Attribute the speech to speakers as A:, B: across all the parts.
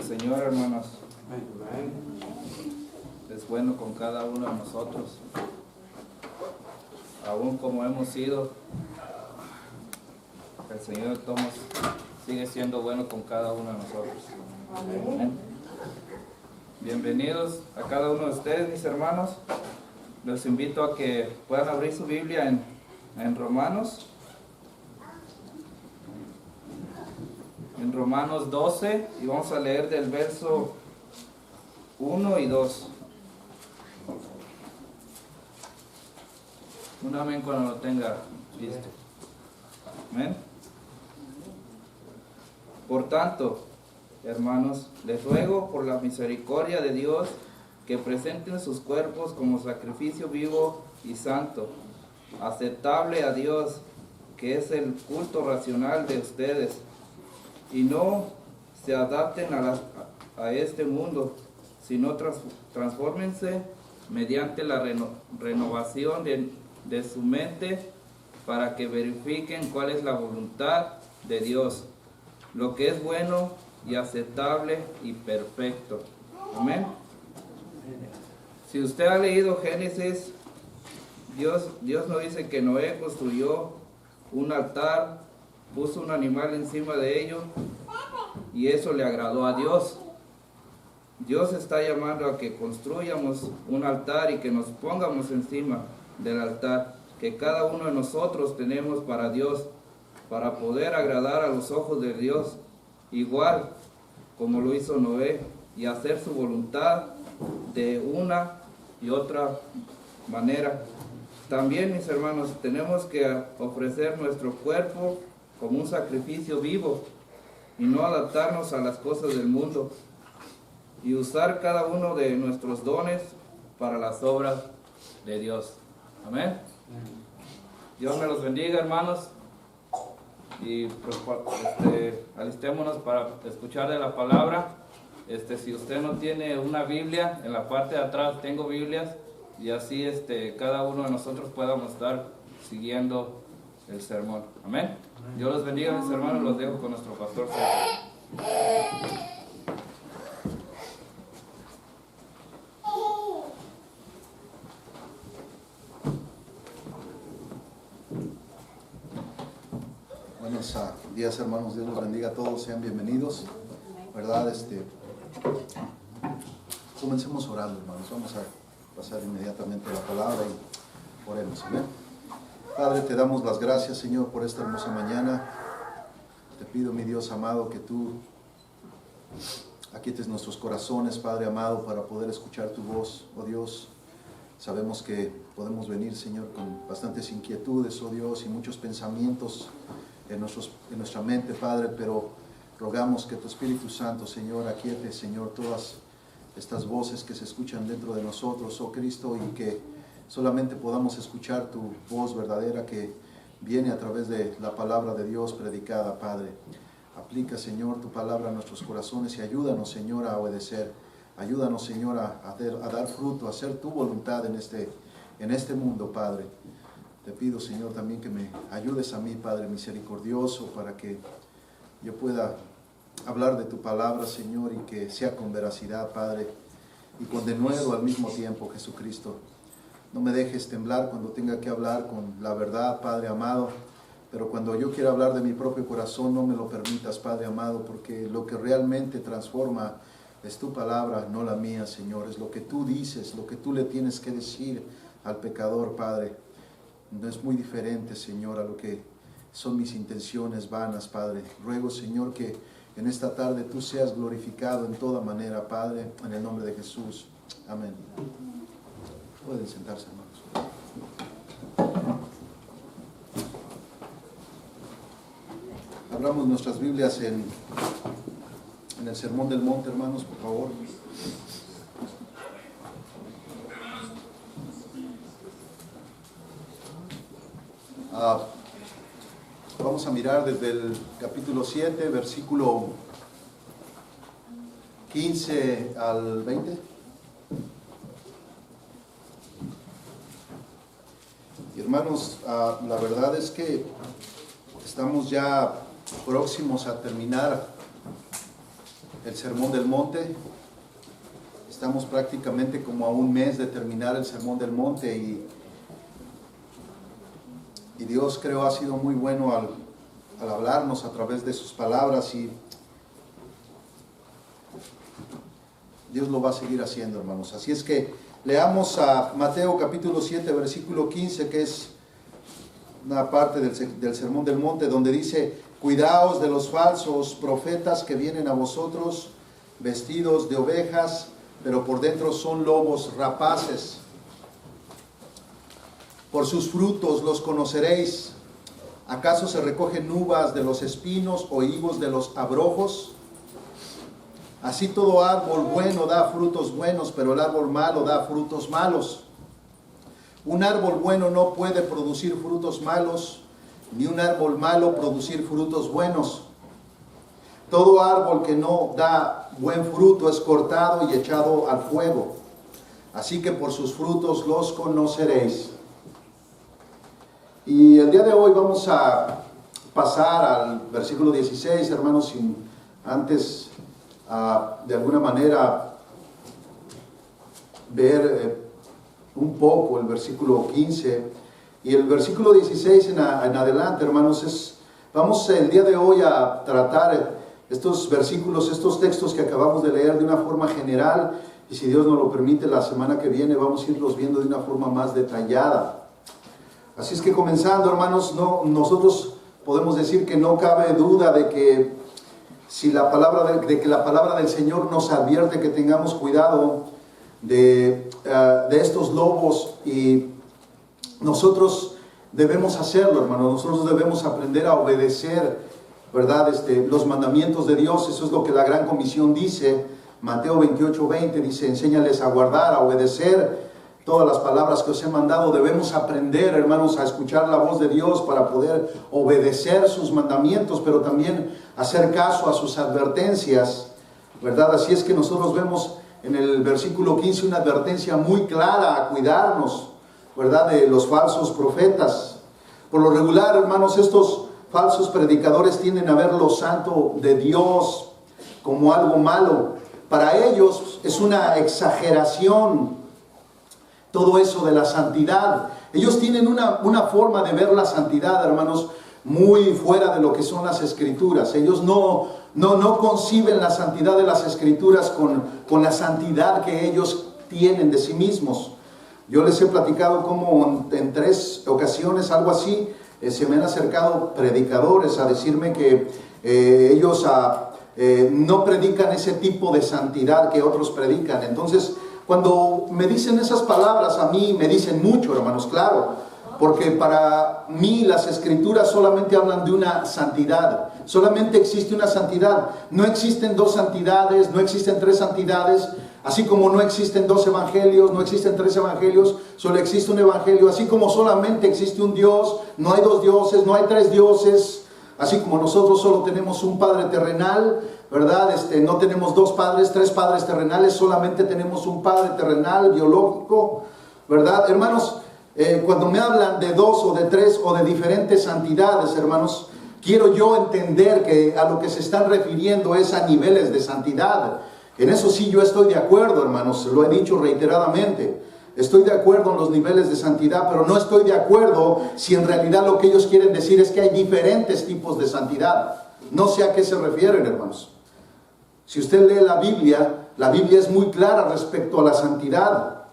A: Señor, hermanos. Es bueno con cada uno de nosotros, aún como hemos sido. El Señor Tomás sigue siendo bueno con cada uno de nosotros. Amén. Bienvenidos a cada uno de ustedes, mis hermanos. Los invito a que puedan abrir su Biblia en Romanos. En Romanos 12, y vamos a leer del verso 1 y 2. Un amén cuando lo tenga listo. Amén. Por tanto, hermanos, les ruego por la misericordia de Dios que presenten sus cuerpos como sacrificio vivo y santo, aceptable a Dios, que es el culto racional de ustedes, y no se adapten a este mundo, sino transfórmense mediante la renovación de su mente, para que verifiquen cuál es la voluntad de Dios, lo que es bueno y aceptable y perfecto. Amén. Si usted ha leído Génesis, Dios nos dice que Noé construyó un altar, puso un animal encima de ello, y eso le agradó a Dios. Dios está llamando a que construyamos un altar y que nos pongamos encima del altar que cada uno de nosotros tenemos para Dios, para poder agradar a los ojos de Dios, igual como lo hizo Noé, y hacer su voluntad de una y otra manera. También, mis hermanos, tenemos que ofrecer nuestro cuerpo como un sacrificio vivo y no adaptarnos a las cosas del mundo, y usar cada uno de nuestros dones para las obras de Dios. Amén. Dios me los bendiga, hermanos, y pues, alistémonos para escuchar de la palabra. Si usted no tiene una Biblia, en la parte de atrás tengo Biblias, y así cada uno de nosotros podamos estar siguiendo el sermón. Amén. Dios los bendiga, mis hermanos. Los dejo con nuestro pastor.
B: Buenos días, hermanos. Dios los bendiga a todos. Sean bienvenidos. ¿Verdad? Comencemos orando, hermanos. Vamos a pasar inmediatamente a la palabra y oremos. Amén. Padre, te damos las gracias, Señor, por esta hermosa mañana. Te pido, mi Dios amado, que tú aquietes nuestros corazones, Padre amado, para poder escuchar tu voz, oh Dios. Sabemos que podemos venir, Señor, con bastantes inquietudes, oh Dios, y muchos pensamientos en nuestra mente, Padre, pero rogamos que tu Espíritu Santo, Señor, aquiete, Señor, todas estas voces que se escuchan dentro de nosotros, oh Cristo, y que solamente podamos escuchar tu voz verdadera que viene a través de la palabra de Dios predicada, Padre. Aplica, Señor, tu palabra a nuestros corazones y ayúdanos, Señor, a obedecer. Ayúdanos, Señor, a dar fruto, a hacer tu voluntad en este mundo, Padre. Te pido, Señor, también que me ayudes a mí, Padre misericordioso, para que yo pueda hablar de tu palabra, Señor, y que sea con veracidad, Padre, y con denuedo al mismo tiempo, Jesucristo. No me dejes temblar cuando tenga que hablar con la verdad, Padre amado, pero cuando yo quiera hablar de mi propio corazón, no me lo permitas, Padre amado, porque lo que realmente transforma es tu palabra, no la mía, Señor. Es lo que tú dices, lo que tú le tienes que decir al pecador, Padre. No es muy diferente, Señor, a lo que son mis intenciones vanas, Padre. Ruego, Señor, que en esta tarde tú seas glorificado en toda manera, Padre, en el nombre de Jesús. Amén. Pueden sentarse, hermanos. Abramos nuestras Biblias en el Sermón del Monte, hermanos, por favor. Vamos a mirar desde el capítulo 7, versículo 15 al 20. Y hermanos, la verdad es que estamos ya próximos a terminar el Sermón del Monte. Estamos prácticamente como a un mes de terminar el Sermón del Monte y Dios, creo, ha sido muy bueno al hablarnos a través de sus palabras, y Dios lo va a seguir haciendo, hermanos. Así es que leamos a Mateo capítulo 7, versículo 15, que es una parte del Sermón del Monte, donde dice: cuidaos de los falsos profetas que vienen a vosotros vestidos de ovejas, pero por dentro son lobos rapaces. Por sus frutos los conoceréis. ¿Acaso se recogen uvas de los espinos o higos de los abrojos? Así todo árbol bueno da frutos buenos, pero el árbol malo da frutos malos. Un árbol bueno no puede producir frutos malos, ni un árbol malo producir frutos buenos. Todo árbol que no da buen fruto es cortado y echado al fuego. Así que por sus frutos los conoceréis. Y el día de hoy vamos a pasar al versículo 16, hermanos, sin antes de alguna manera ver un poco el versículo 15 y el versículo 16 en adelante, hermanos. Vamos el día de hoy a tratar estos versículos, estos textos que acabamos de leer de una forma general, y si Dios nos lo permite, la semana que viene vamos a irlos viendo de una forma más detallada. Así es que, comenzando, hermanos, nosotros podemos decir que no cabe duda de que si la palabra del Señor nos advierte que tengamos cuidado de estos lobos, y nosotros debemos hacerlo, hermanos. Nosotros debemos aprender a obedecer, ¿verdad? Los mandamientos de Dios. Eso es lo que la Gran Comisión dice. Mateo 28:20 dice: enséñales a guardar, a obedecer todas las palabras que os he mandado. Debemos aprender, hermanos, a escuchar la voz de Dios para poder obedecer sus mandamientos, pero también hacer caso a sus advertencias, ¿verdad? Así es que nosotros vemos en el versículo 15 una advertencia muy clara a cuidarnos, ¿verdad?, de los falsos profetas. Por lo regular, hermanos, estos falsos predicadores tienden a ver lo santo de Dios como algo malo. Para ellos es una exageración todo eso de la santidad. Ellos tienen una forma de ver la santidad, hermanos, muy fuera de lo que son las Escrituras. Ellos no conciben la santidad de las Escrituras con la santidad que ellos tienen de sí mismos. Yo les he platicado cómo en 3 ocasiones, algo así, se me han acercado predicadores a decirme que ellos no predican ese tipo de santidad que otros predican. Entonces, cuando me dicen esas palabras, a mí me dicen mucho, hermanos, claro, porque para mí las Escrituras solamente hablan de una santidad. Solamente existe una santidad. No existen 2 santidades, no existen 3 santidades, así como no existen 2 evangelios, no existen 3 evangelios, solo existe un evangelio. Así como solamente existe un Dios, no hay 2 dioses, no hay 3 dioses. Así como nosotros solo tenemos un Padre terrenal, ¿verdad? No tenemos 2 padres, 3 padres terrenales, solamente tenemos un Padre terrenal, biológico, ¿verdad? Hermanos, cuando me hablan de 2 o de 3 o de diferentes santidades, hermanos, quiero yo entender que a lo que se están refiriendo es a niveles de santidad. En eso sí yo estoy de acuerdo, hermanos, lo he dicho reiteradamente. Estoy de acuerdo en los niveles de santidad, pero no estoy de acuerdo si en realidad lo que ellos quieren decir es que hay diferentes tipos de santidad. No sé a qué se refieren, hermanos. Si usted lee la Biblia es muy clara respecto a la santidad.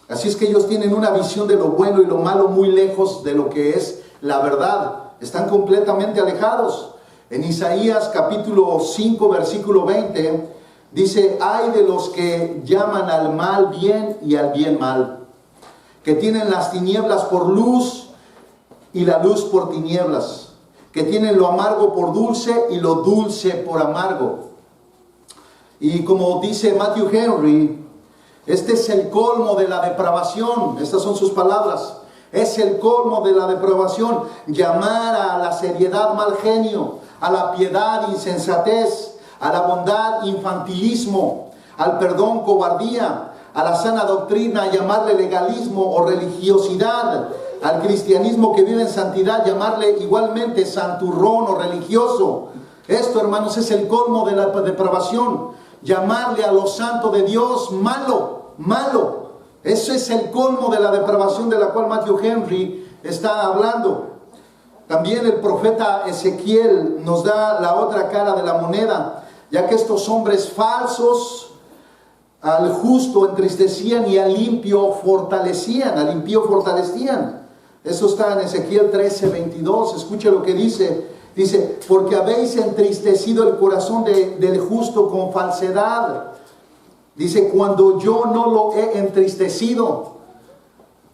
B: Así es que ellos tienen una visión de lo bueno y lo malo muy lejos de lo que es la verdad. Están completamente alejados. En Isaías capítulo 5, versículo 20, dice: ay de los que llaman al mal bien y al bien mal, que tienen las tinieblas por luz y la luz por tinieblas, que tienen lo amargo por dulce y lo dulce por amargo. Y como dice Matthew Henry, este es el colmo de la depravación. Estas son sus palabras. Es el colmo de la depravación, llamar a la seriedad mal genio, a la piedad insensatez, a la bondad infantilismo, al perdón cobardía, a la sana doctrina llamarle legalismo o religiosidad, al cristianismo que vive en santidad llamarle igualmente santurrón o religioso, Esto, hermanos, es el colmo de la depravación. Llamarle a lo santo de Dios malo, malo. Eso es el colmo de la depravación de la cual Matthew Henry está hablando. También el profeta Ezequiel nos da la otra cara de la moneda, ya que estos hombres falsos al justo entristecían y al impío fortalecían, Eso está en Ezequiel 13:22. Escuche lo que dice. Dice, porque habéis entristecido el corazón del justo con falsedad. Dice, cuando yo no lo he entristecido.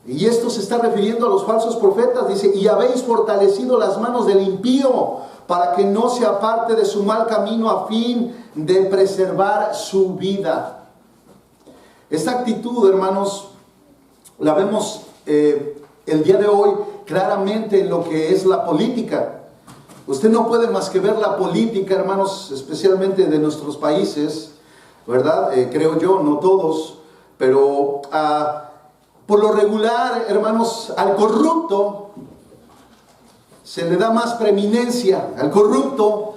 B: Y esto se está refiriendo a los falsos profetas. Dice, y habéis fortalecido las manos del impío para que no se aparte de su mal camino a fin de preservar su vida. Esta actitud, hermanos, la vemos el día de hoy claramente en lo que es la política. Usted no puede más que ver la política, hermanos, especialmente de nuestros países, ¿verdad? Creo yo, no todos, pero por lo regular, hermanos, al corrupto se le da más preeminencia, al corrupto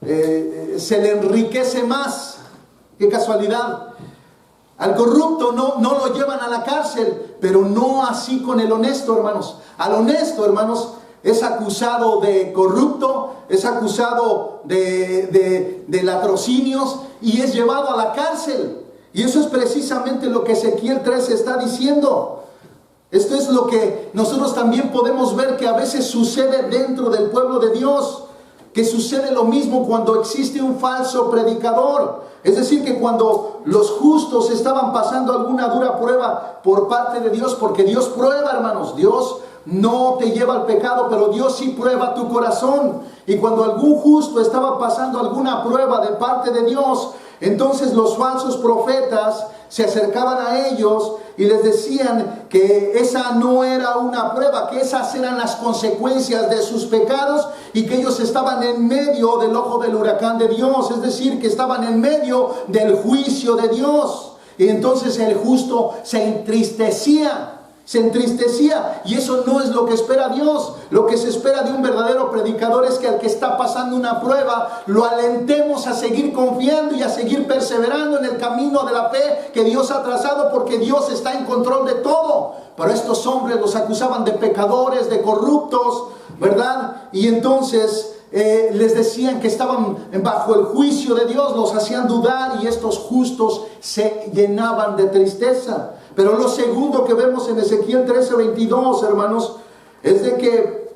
B: se le enriquece más. ¡Qué casualidad! Al corrupto no lo llevan a la cárcel, pero no así con el honesto, hermanos. Al honesto, hermanos, es acusado de corrupto, es acusado de latrocinios y es llevado a la cárcel. Y eso es precisamente lo que Ezequiel 13 está diciendo. Esto es lo que nosotros también podemos ver que a veces sucede dentro del pueblo de Dios. Que sucede lo mismo cuando existe un falso predicador. Es decir, que cuando los justos estaban pasando alguna dura prueba por parte de Dios, porque Dios prueba, hermanos, Dios no te lleva al pecado, pero Dios sí prueba tu corazón. Y cuando algún justo estaba pasando alguna prueba de parte de Dios, entonces los falsos profetas se acercaban a ellos y les decían que esa no era una prueba, que esas eran las consecuencias de sus pecados y que ellos estaban en medio del ojo del huracán de Dios, es decir, que estaban en medio del juicio de Dios. Y entonces el justo se entristecía, y eso no es lo que espera Dios. Lo que se espera de un verdadero predicador es que al que está pasando una prueba lo alentemos a seguir confiando y a seguir perseverando en el camino de la fe que Dios ha trazado, porque Dios está en control de todo. Pero estos hombres los acusaban de pecadores, de corruptos, ¿verdad? Y entonces les decían que estaban bajo el juicio de Dios, los hacían dudar y estos justos se llenaban de tristeza. Pero lo segundo que vemos en Ezequiel 13:22, hermanos, es de que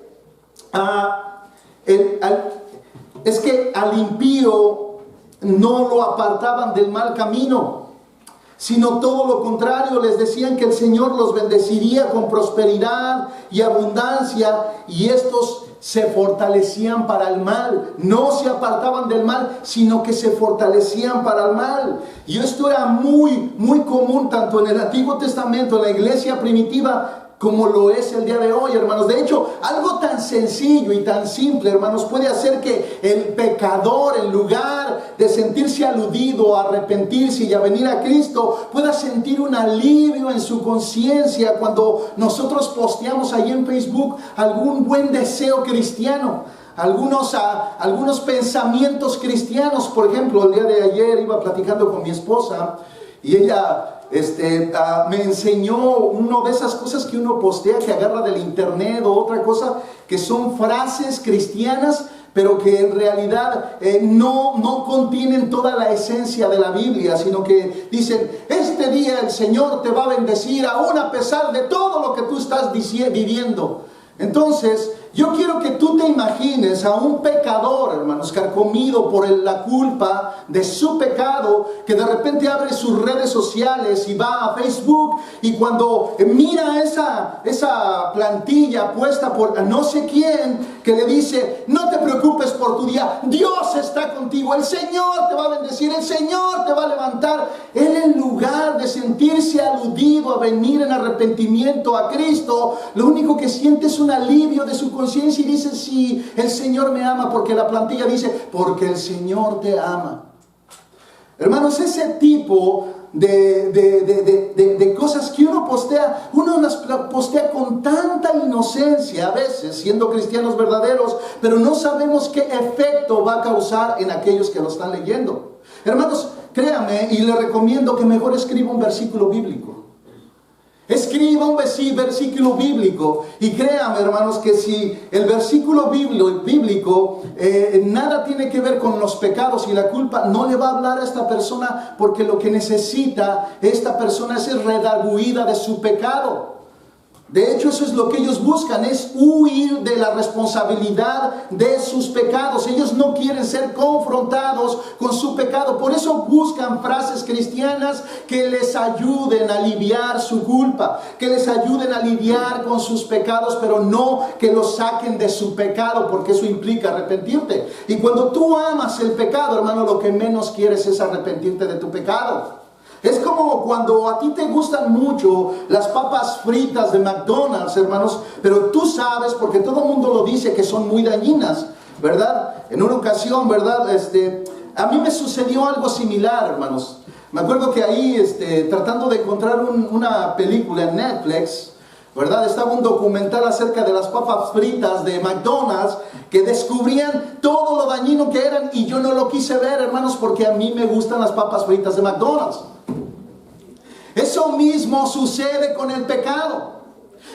B: al impío no lo apartaban del mal camino, sino todo lo contrario, les decían que el Señor los bendeciría con prosperidad y abundancia, y estos se fortalecían para el mal. No se apartaban del mal, sino que se fortalecían para el mal. Y esto era muy, muy común tanto en el Antiguo Testamento, en la iglesia primitiva, como lo es el día de hoy, hermanos. De hecho, algo tan sencillo y tan simple, hermanos, puede hacer que el pecador, en lugar de sentirse aludido, a arrepentirse y a venir a Cristo, pueda sentir un alivio en su conciencia cuando nosotros posteamos ahí en Facebook algún buen deseo cristiano, algunos pensamientos cristianos. Por ejemplo, el día de ayer iba platicando con mi esposa y ella me enseñó una de esas cosas que uno postea, que agarra del internet, o otra cosa, que son frases cristianas, pero que en realidad no contienen toda la esencia de la Biblia, sino que dicen: este día el Señor te va a bendecir aún a pesar de todo lo que tú estás viviendo. Entonces, yo quiero que tú te imagines a un pecador, hermanos, carcomido por la culpa de su pecado, que de repente abre sus redes sociales y va a Facebook, y cuando mira esa plantilla puesta por no sé quién, que le dice: no te preocupes por tu día, Dios está contigo, el Señor te va a bendecir, el Señor te va a levantar. Él, en lugar de sentirse aludido a venir en arrepentimiento a Cristo, lo único que siente es un alivio de su conciencia y dice: sí, el Señor me ama, porque la plantilla dice: porque el Señor te ama. Hermanos, ese tipo de cosas que uno postea, uno las postea con tanta inocencia a veces, siendo cristianos verdaderos, pero no sabemos qué efecto va a causar en aquellos que lo están leyendo. Hermanos, créame y le recomiendo que mejor escriba un versículo bíblico. Escriba un versículo bíblico y créame, hermanos, que si el versículo bíblico nada tiene que ver con los pecados y la culpa, no le va a hablar a esta persona, porque lo que necesita esta persona es ser redarguida de su pecado. De hecho, eso es lo que ellos buscan, es huir de la responsabilidad de sus pecados. Ellos no quieren ser confrontados con su pecado. Por eso buscan frases cristianas que les ayuden a aliviar su culpa, que les ayuden a lidiar con sus pecados, pero no que los saquen de su pecado, porque eso implica arrepentirte. Y cuando tú amas el pecado, hermano, lo que menos quieres es arrepentirte de tu pecado. Es como cuando a ti te gustan mucho las papas fritas de McDonald's, hermanos, pero tú sabes, porque todo el mundo lo dice, que son muy dañinas, ¿verdad? En una ocasión, ¿verdad? A mí me sucedió algo similar, hermanos. Me acuerdo que ahí, tratando de encontrar una película en Netflix, ¿verdad? Estaba un documental acerca de las papas fritas de McDonald's, que descubrían todo lo dañino que eran, y yo no lo quise ver, hermanos, porque a mí me gustan las papas fritas de McDonald's. Eso mismo sucede con el pecado.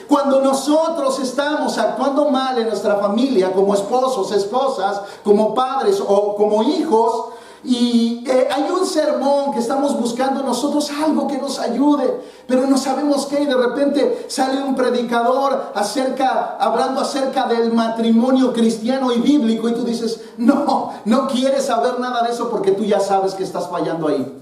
B: Cuando nosotros estamos actuando mal en nuestra familia, como esposos, esposas, como padres o como hijos, y hay un sermón que estamos buscando nosotros, algo que nos ayude, pero no sabemos qué, y de repente sale un predicador hablando acerca del matrimonio cristiano y bíblico, y tú dices, no quieres saber nada de eso, porque tú ya sabes que estás fallando ahí.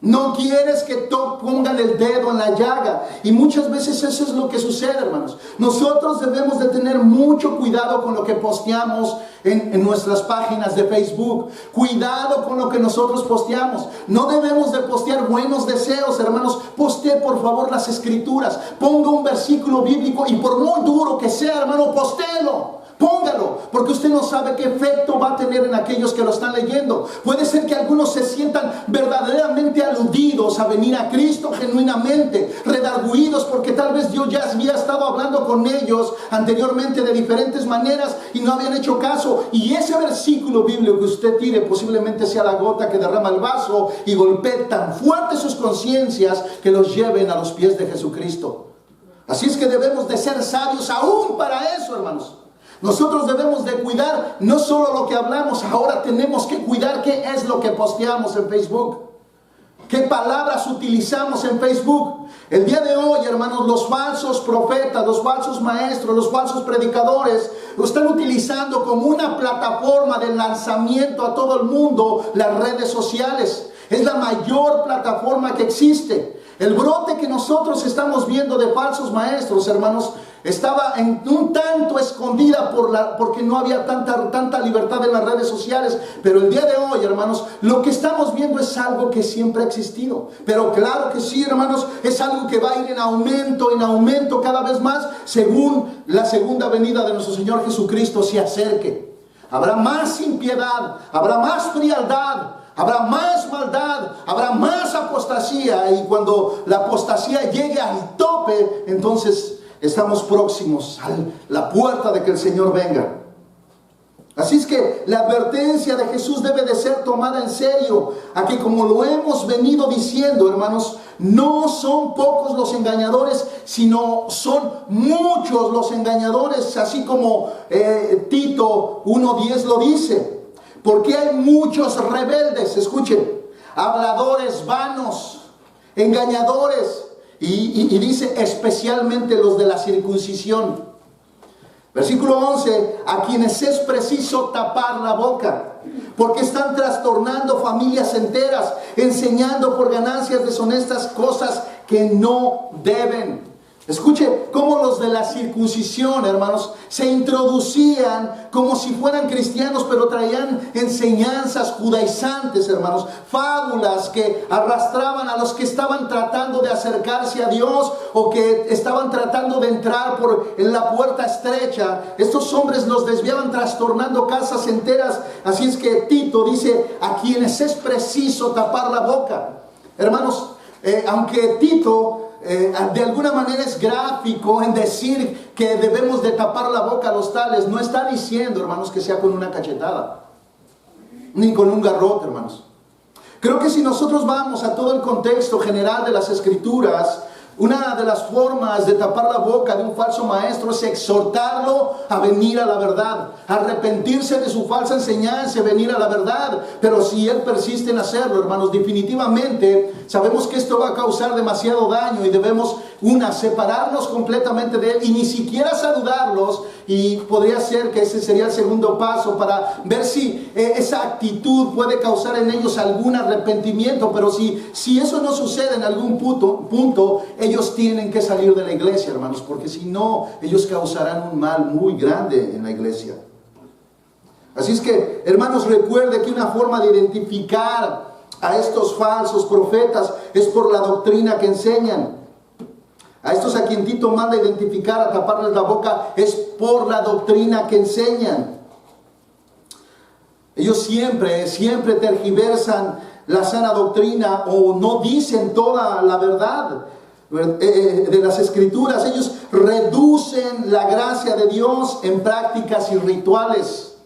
B: No quieres que pongan el dedo en la llaga. Y muchas veces eso es lo que sucede, hermanos. Nosotros debemos de tener mucho cuidado con lo que posteamos en nuestras páginas de Facebook. Cuidado con lo que nosotros posteamos. No debemos de postear buenos deseos, hermanos. Postee por favor las escrituras. Ponga un versículo bíblico, y por muy duro que sea, hermano, postéelo. Póngalo, porque usted no sabe qué efecto va a tener en aquellos que lo están leyendo. Puede ser que algunos se sientan verdaderamente aludidos a venir a Cristo genuinamente, redarguidos, porque tal vez Dios ya había estado hablando con ellos anteriormente de diferentes maneras y no habían hecho caso. Y ese versículo bíblico que usted tire posiblemente sea la gota que derrama el vaso y golpee tan fuerte sus conciencias que los lleven a los pies de Jesucristo. Así es que debemos de ser sabios aún para eso, hermanos. Nosotros debemos de cuidar no solo lo que hablamos, ahora tenemos que cuidar qué es lo que posteamos en Facebook. ¿Qué palabras utilizamos en Facebook? El día de hoy, hermanos, los falsos profetas, los falsos maestros, los falsos predicadores lo están utilizando como una plataforma de lanzamiento a todo el mundo, las redes sociales. Es la mayor plataforma que existe. El brote que nosotros estamos viendo de falsos maestros, hermanos, estaba un tanto escondida porque no había tanta libertad en las redes sociales. Pero el día de hoy, hermanos, lo que estamos viendo es algo que siempre ha existido. Pero claro que sí, hermanos, es algo que va a ir en aumento cada vez más, según la segunda venida de nuestro Señor Jesucristo se acerque. Habrá más impiedad, habrá más frialdad, habrá más maldad, habrá más apostasía, y cuando la apostasía llegue al tope, entonces estamos próximos a la puerta de que el Señor venga. Así es que la advertencia de Jesús debe de ser tomada en serio, a que, como lo hemos venido diciendo, hermanos, no son pocos los engañadores, sino son muchos los engañadores, así como Tito 1:10 lo dice. Porque hay muchos rebeldes, escuchen, habladores vanos, engañadores, y dice especialmente los de la circuncisión. Versículo 11, a quienes es preciso tapar la boca, porque están trastornando familias enteras, enseñando por ganancias deshonestas cosas que no deben. Escuche cómo los de la circuncisión, hermanos, se introducían como si fueran cristianos, pero traían enseñanzas judaizantes, hermanos, fábulas que arrastraban a los que estaban tratando de acercarse a Dios o que estaban tratando de entrar en la puerta estrecha. Estos hombres los desviaban trastornando casas enteras. Así es que Tito dice, a quienes es preciso tapar la boca.
C: Hermanos, aunque Tito de alguna manera es gráfico en decir que debemos de tapar la boca a los tales, no está diciendo, hermanos, que sea con una cachetada, ni con un garrote, hermanos. Creo que si nosotros vamos a todo el contexto general de las Escrituras, una de las formas de tapar la boca de un falso maestro es exhortarlo a venir a la verdad, arrepentirse de su falsa enseñanza y venir a la verdad. Pero si él persiste en hacerlo, hermanos, definitivamente sabemos que esto va a causar demasiado daño y debemos, separarnos completamente de él y ni siquiera saludarlos. Y podría ser que ese sería el segundo paso para ver si esa actitud puede causar en ellos algún arrepentimiento. Pero si eso no sucede en algún punto, ellos tienen que salir de la iglesia, hermanos, porque si no, ellos causarán un mal muy grande en la iglesia. Así es que, hermanos, recuerde que una forma de identificar a estos falsos profetas es por la doctrina que enseñan. A estos a quien Tito manda identificar, a taparles la boca, es por la doctrina que enseñan. Ellos siempre tergiversan la sana doctrina o no dicen toda la verdad de las Escrituras. Ellos reducen la gracia de Dios en prácticas y rituales.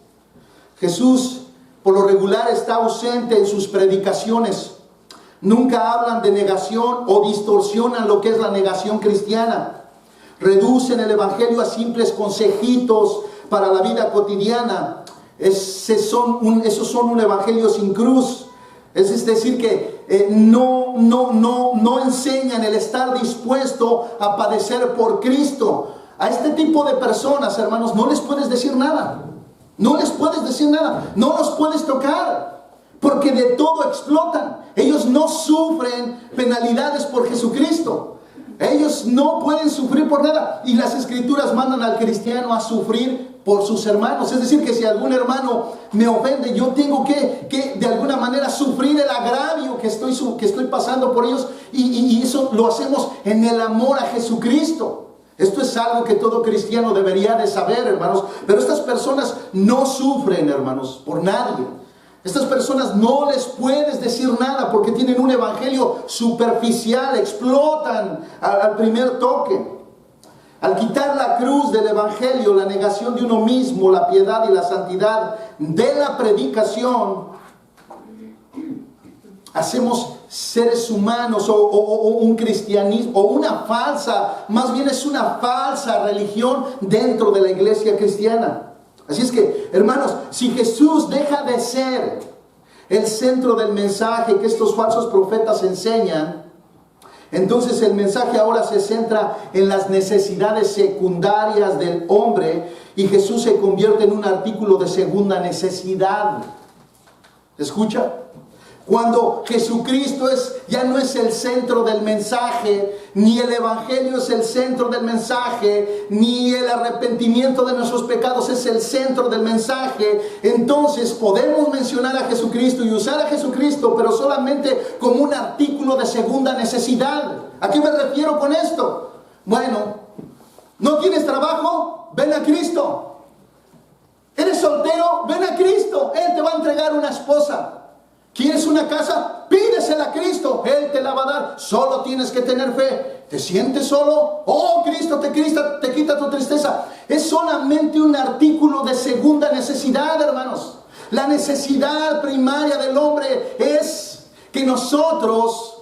C: Jesús, por lo regular, está ausente en sus predicaciones. Nunca hablan de negación o distorsionan lo que es la negación cristiana. Reducen el evangelio a simples consejitos para la vida cotidiana. Esos son un evangelio sin cruz. Es decir, que no enseñan el estar dispuesto a padecer por Cristo. A este tipo de personas, hermanos, no les puedes decir nada. No les puedes decir nada. No los puedes tocar. Porque de todo explotan. Ellos no sufren penalidades por Jesucristo. Ellos no pueden sufrir por nada. Y las Escrituras mandan al cristiano a sufrir por sus hermanos. Es decir, que si algún hermano me ofende, yo tengo que de alguna manera sufrir el agravio que estoy pasando por ellos. Y eso lo hacemos en el amor a Jesucristo. Esto es algo que todo cristiano debería de saber, hermanos. Pero estas personas no sufren, hermanos, por nadie. Estas personas no les puedes decir nada porque tienen un evangelio superficial, explotan al primer toque. Al quitar la cruz del evangelio, la negación de uno mismo, la piedad y la santidad de la predicación, hacemos seres humanos o un cristianismo o más bien es una falsa religión dentro de la iglesia cristiana. Así es que, hermanos, si Jesús deja de ser el centro del mensaje que estos falsos profetas enseñan, entonces el mensaje ahora se centra en las necesidades secundarias del hombre y Jesús se convierte en un artículo de segunda necesidad. ¿Escucha? Cuando Jesucristo ya no es el centro del mensaje, ni el evangelio es el centro del mensaje, ni el arrepentimiento de nuestros pecados es el centro del mensaje, entonces podemos mencionar a Jesucristo y usar a Jesucristo, pero solamente como un artículo de segunda necesidad. ¿A qué me refiero con esto? Bueno, ¿no tienes trabajo? Ven a Cristo. ¿Eres soltero? Ven a Cristo. Él te va a entregar una esposa. ¿Quieres una casa? Pídesela a Cristo. Él te la va a dar. Solo tienes que tener fe. ¿Te sientes solo? Oh, Cristo te quita tu tristeza. Es solamente un artículo de segunda necesidad, hermanos. La necesidad primaria del hombre es que nosotros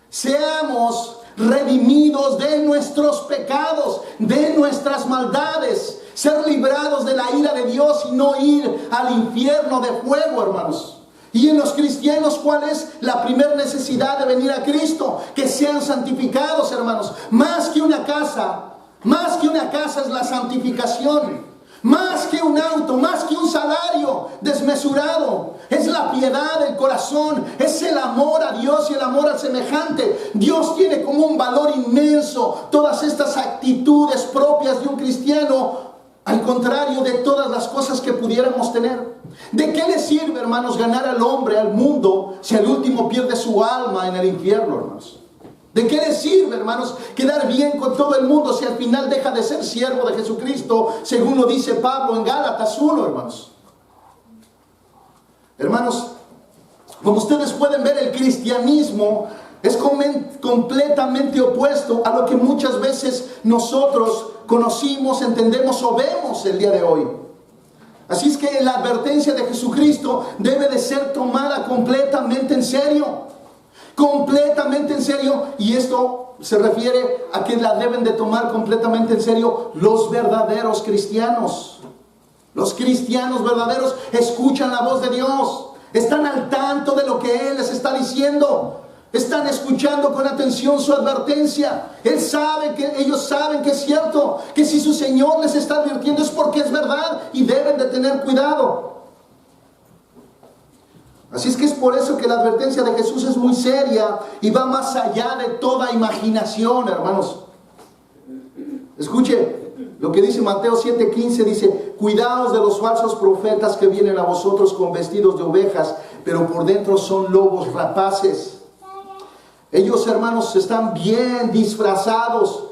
C: seamos redimidos de nuestros pecados, de nuestras maldades, ser librados de la ira de Dios y no ir al infierno de fuego, hermanos. Y en los cristianos, ¿cuál es la primera necesidad de venir a Cristo? Que sean santificados, hermanos. Más que una casa es la santificación. Más que un auto, más que un salario desmesurado. Es la piedad del corazón, es el amor a Dios y el amor al semejante. Dios tiene como un valor inmenso todas estas actitudes propias de un cristiano, al contrario de todas las cosas que pudiéramos tener. ¿De qué le sirve, hermanos, ganar al hombre, al mundo, si al último pierde su alma en el infierno, hermanos? ¿De qué le sirve, hermanos, quedar bien con todo el mundo si al final deja de ser siervo de Jesucristo, según lo dice Pablo en Gálatas 1, hermanos? Hermanos, como ustedes pueden ver, el cristianismo Es completamente opuesto a lo que muchas veces nosotros conocimos, entendemos o vemos el día de hoy. Así es que la advertencia de Jesucristo debe de ser tomada completamente en serio. Completamente en serio. Y esto se refiere a que la deben de tomar completamente en serio los verdaderos cristianos. Los cristianos verdaderos escuchan la voz de Dios. Están al tanto de lo que Él les está diciendo. Están escuchando con atención su advertencia. Ellos saben que es cierto, que si su Señor les está advirtiendo es porque es verdad y deben de tener cuidado. Así es que es por eso que la advertencia de Jesús es muy seria y va más allá de toda imaginación, hermanos. Escuche lo que dice Mateo 7:15, dice: cuidaos de los falsos profetas que vienen a vosotros con vestidos de ovejas, pero por dentro son lobos rapaces. Ellos, hermanos, están bien disfrazados.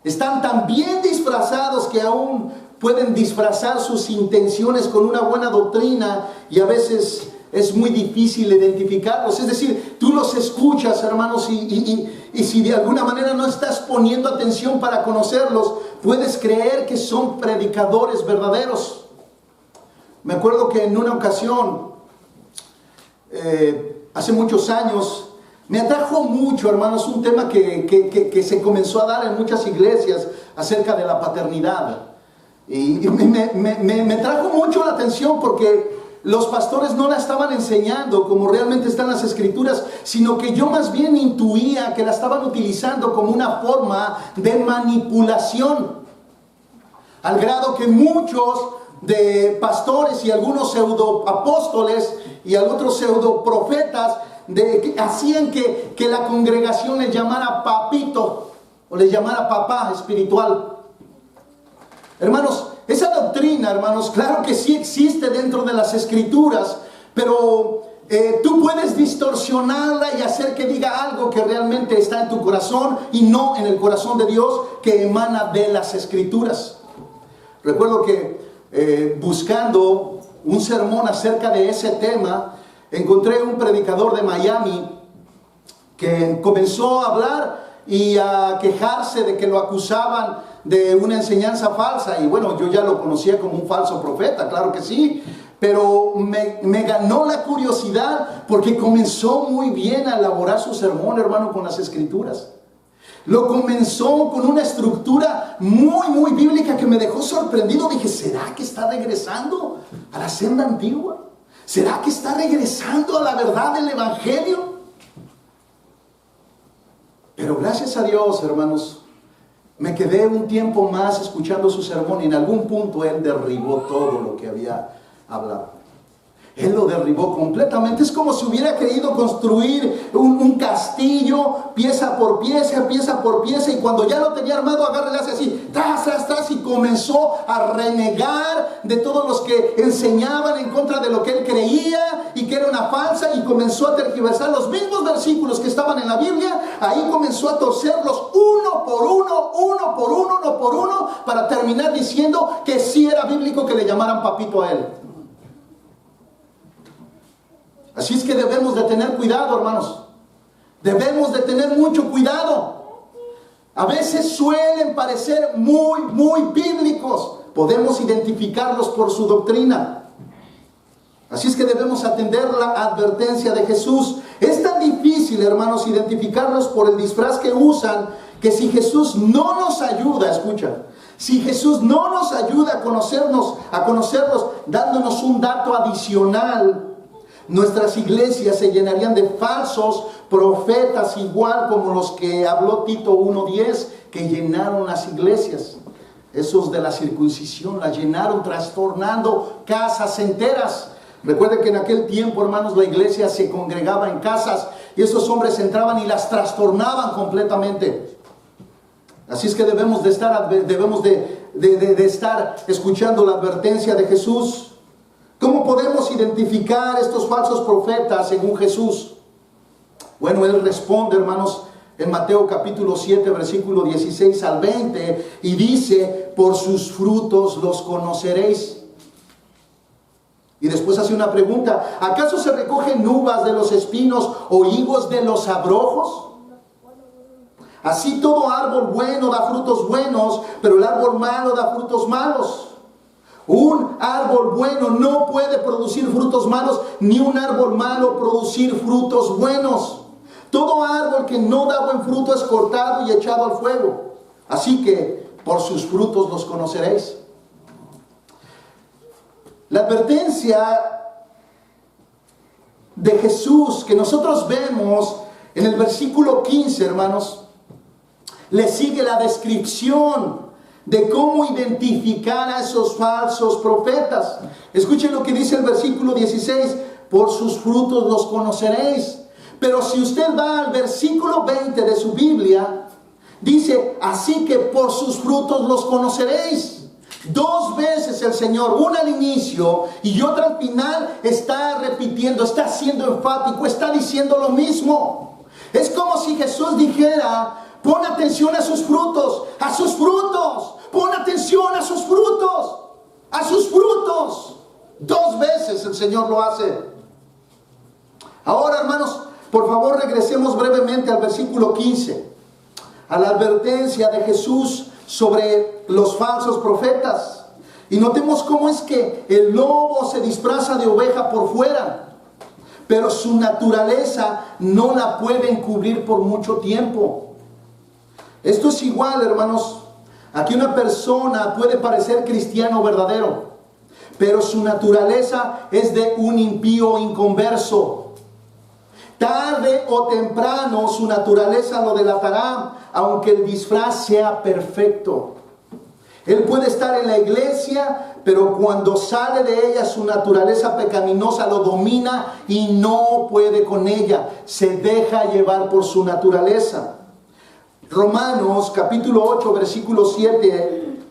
C: Están tan bien disfrazados que aún pueden disfrazar sus intenciones con una buena doctrina y a veces es muy difícil identificarlos. Es decir, tú los escuchas, hermanos, y si de alguna manera no estás poniendo atención para conocerlos, puedes creer que son predicadores verdaderos. Me acuerdo que en una ocasión, hace muchos años, me atrajo mucho, hermanos, un tema que se comenzó a dar en muchas iglesias acerca de la paternidad. Y me trajo mucho la atención porque los pastores no la estaban enseñando como realmente están las escrituras, sino que yo más bien intuía que la estaban utilizando como una forma de manipulación. Al grado que muchos de pastores y algunos pseudoapóstoles y otros pseudoprofetas hacían que la congregación les llamara papito o les llamara papá espiritual. Hermanos, esa doctrina, hermanos, claro que sí existe dentro de las escrituras, pero tú puedes distorsionarla y hacer que diga algo que realmente está en tu corazón y no en el corazón de Dios que emana de las escrituras. Recuerdo que buscando un sermón acerca de ese tema, encontré un predicador de Miami que comenzó a hablar y a quejarse de que lo acusaban de una enseñanza falsa. Y bueno, yo ya lo conocía como un falso profeta, claro que sí, pero me ganó la curiosidad porque comenzó muy bien a elaborar su sermón, hermano, con las escrituras. Lo comenzó con una estructura muy bíblica que me dejó sorprendido. Dije, ¿será que está regresando a la senda antigua? ¿Será que está regresando a la verdad del evangelio? Pero gracias a Dios, hermanos, me quedé un tiempo más escuchando su sermón y en algún punto él derribó todo lo que había hablado. Él lo derribó completamente. Es como si hubiera querido construir un castillo, pieza por pieza, y cuando ya lo tenía armado, agarra y le hace así, tras, y comenzó a renegar de todos los que enseñaban en contra de lo que él creía y que era una falsa, y comenzó a tergiversar los mismos versículos que estaban en la Biblia. Ahí comenzó a torcerlos uno por uno, para terminar diciendo que sí era bíblico que le llamaran papito a él. Así es que debemos de tener cuidado, hermanos. Debemos de tener mucho cuidado. A veces suelen parecer muy bíblicos. Podemos identificarlos por su doctrina. Así es que debemos atender la advertencia de Jesús. Es tan difícil, hermanos, identificarlos por el disfraz que usan, que si Jesús no nos ayuda, escucha, si Jesús no nos ayuda a conocerlos, dándonos un dato adicional, nuestras iglesias se llenarían de falsos profetas, igual como los que habló Tito 1:10, que llenaron las iglesias. Esos de la circuncisión las llenaron, trastornando casas enteras. Recuerden que en aquel tiempo, hermanos, la iglesia se congregaba en casas y esos hombres entraban y las trastornaban completamente. Así es que debemos de estar escuchando la advertencia de Jesús. ¿Cómo podemos identificar estos falsos profetas según Jesús? Bueno, Él responde, hermanos, en Mateo capítulo 7, versículo 16 al 20, y dice, por sus frutos los conoceréis. Y después hace una pregunta: ¿acaso se recogen uvas de los espinos o higos de los abrojos? Así todo árbol bueno da frutos buenos, pero el árbol malo da frutos malos. Un árbol bueno no puede producir frutos malos, ni un árbol malo producir frutos buenos. Todo árbol que no da buen fruto es cortado y echado al fuego. Así que por sus frutos los conoceréis. La advertencia de Jesús que nosotros vemos en el versículo 15, hermanos, le sigue la descripción de cómo identificar a esos falsos profetas. Escuchen lo que dice el versículo 16: por sus frutos los conoceréis. Pero si usted va al versículo 20 de su Biblia, dice: así que por sus frutos los conoceréis. Dos veces el Señor, una al inicio y otra al final, está repitiendo, está siendo enfático, está diciendo lo mismo. Es como si Jesús dijera: pon atención a sus frutos, a sus frutos. Pon atención a sus frutos, a sus frutos. Dos veces el Señor lo hace. Ahora, hermanos, por favor regresemos brevemente al versículo 15, a la advertencia de Jesús sobre los falsos profetas. Y notemos cómo es que el lobo se disfraza de oveja por fuera, pero su naturaleza no la pueden cubrir por mucho tiempo. Esto es igual, hermanos. Aquí una persona puede parecer cristiano verdadero, pero su naturaleza es de un impío inconverso. Tarde o temprano su naturaleza lo delatará, aunque el disfraz sea perfecto. Él puede estar en la iglesia, pero cuando sale de ella su naturaleza pecaminosa lo domina y no puede con ella. Se deja llevar por su naturaleza. Romanos capítulo 8 versículo 7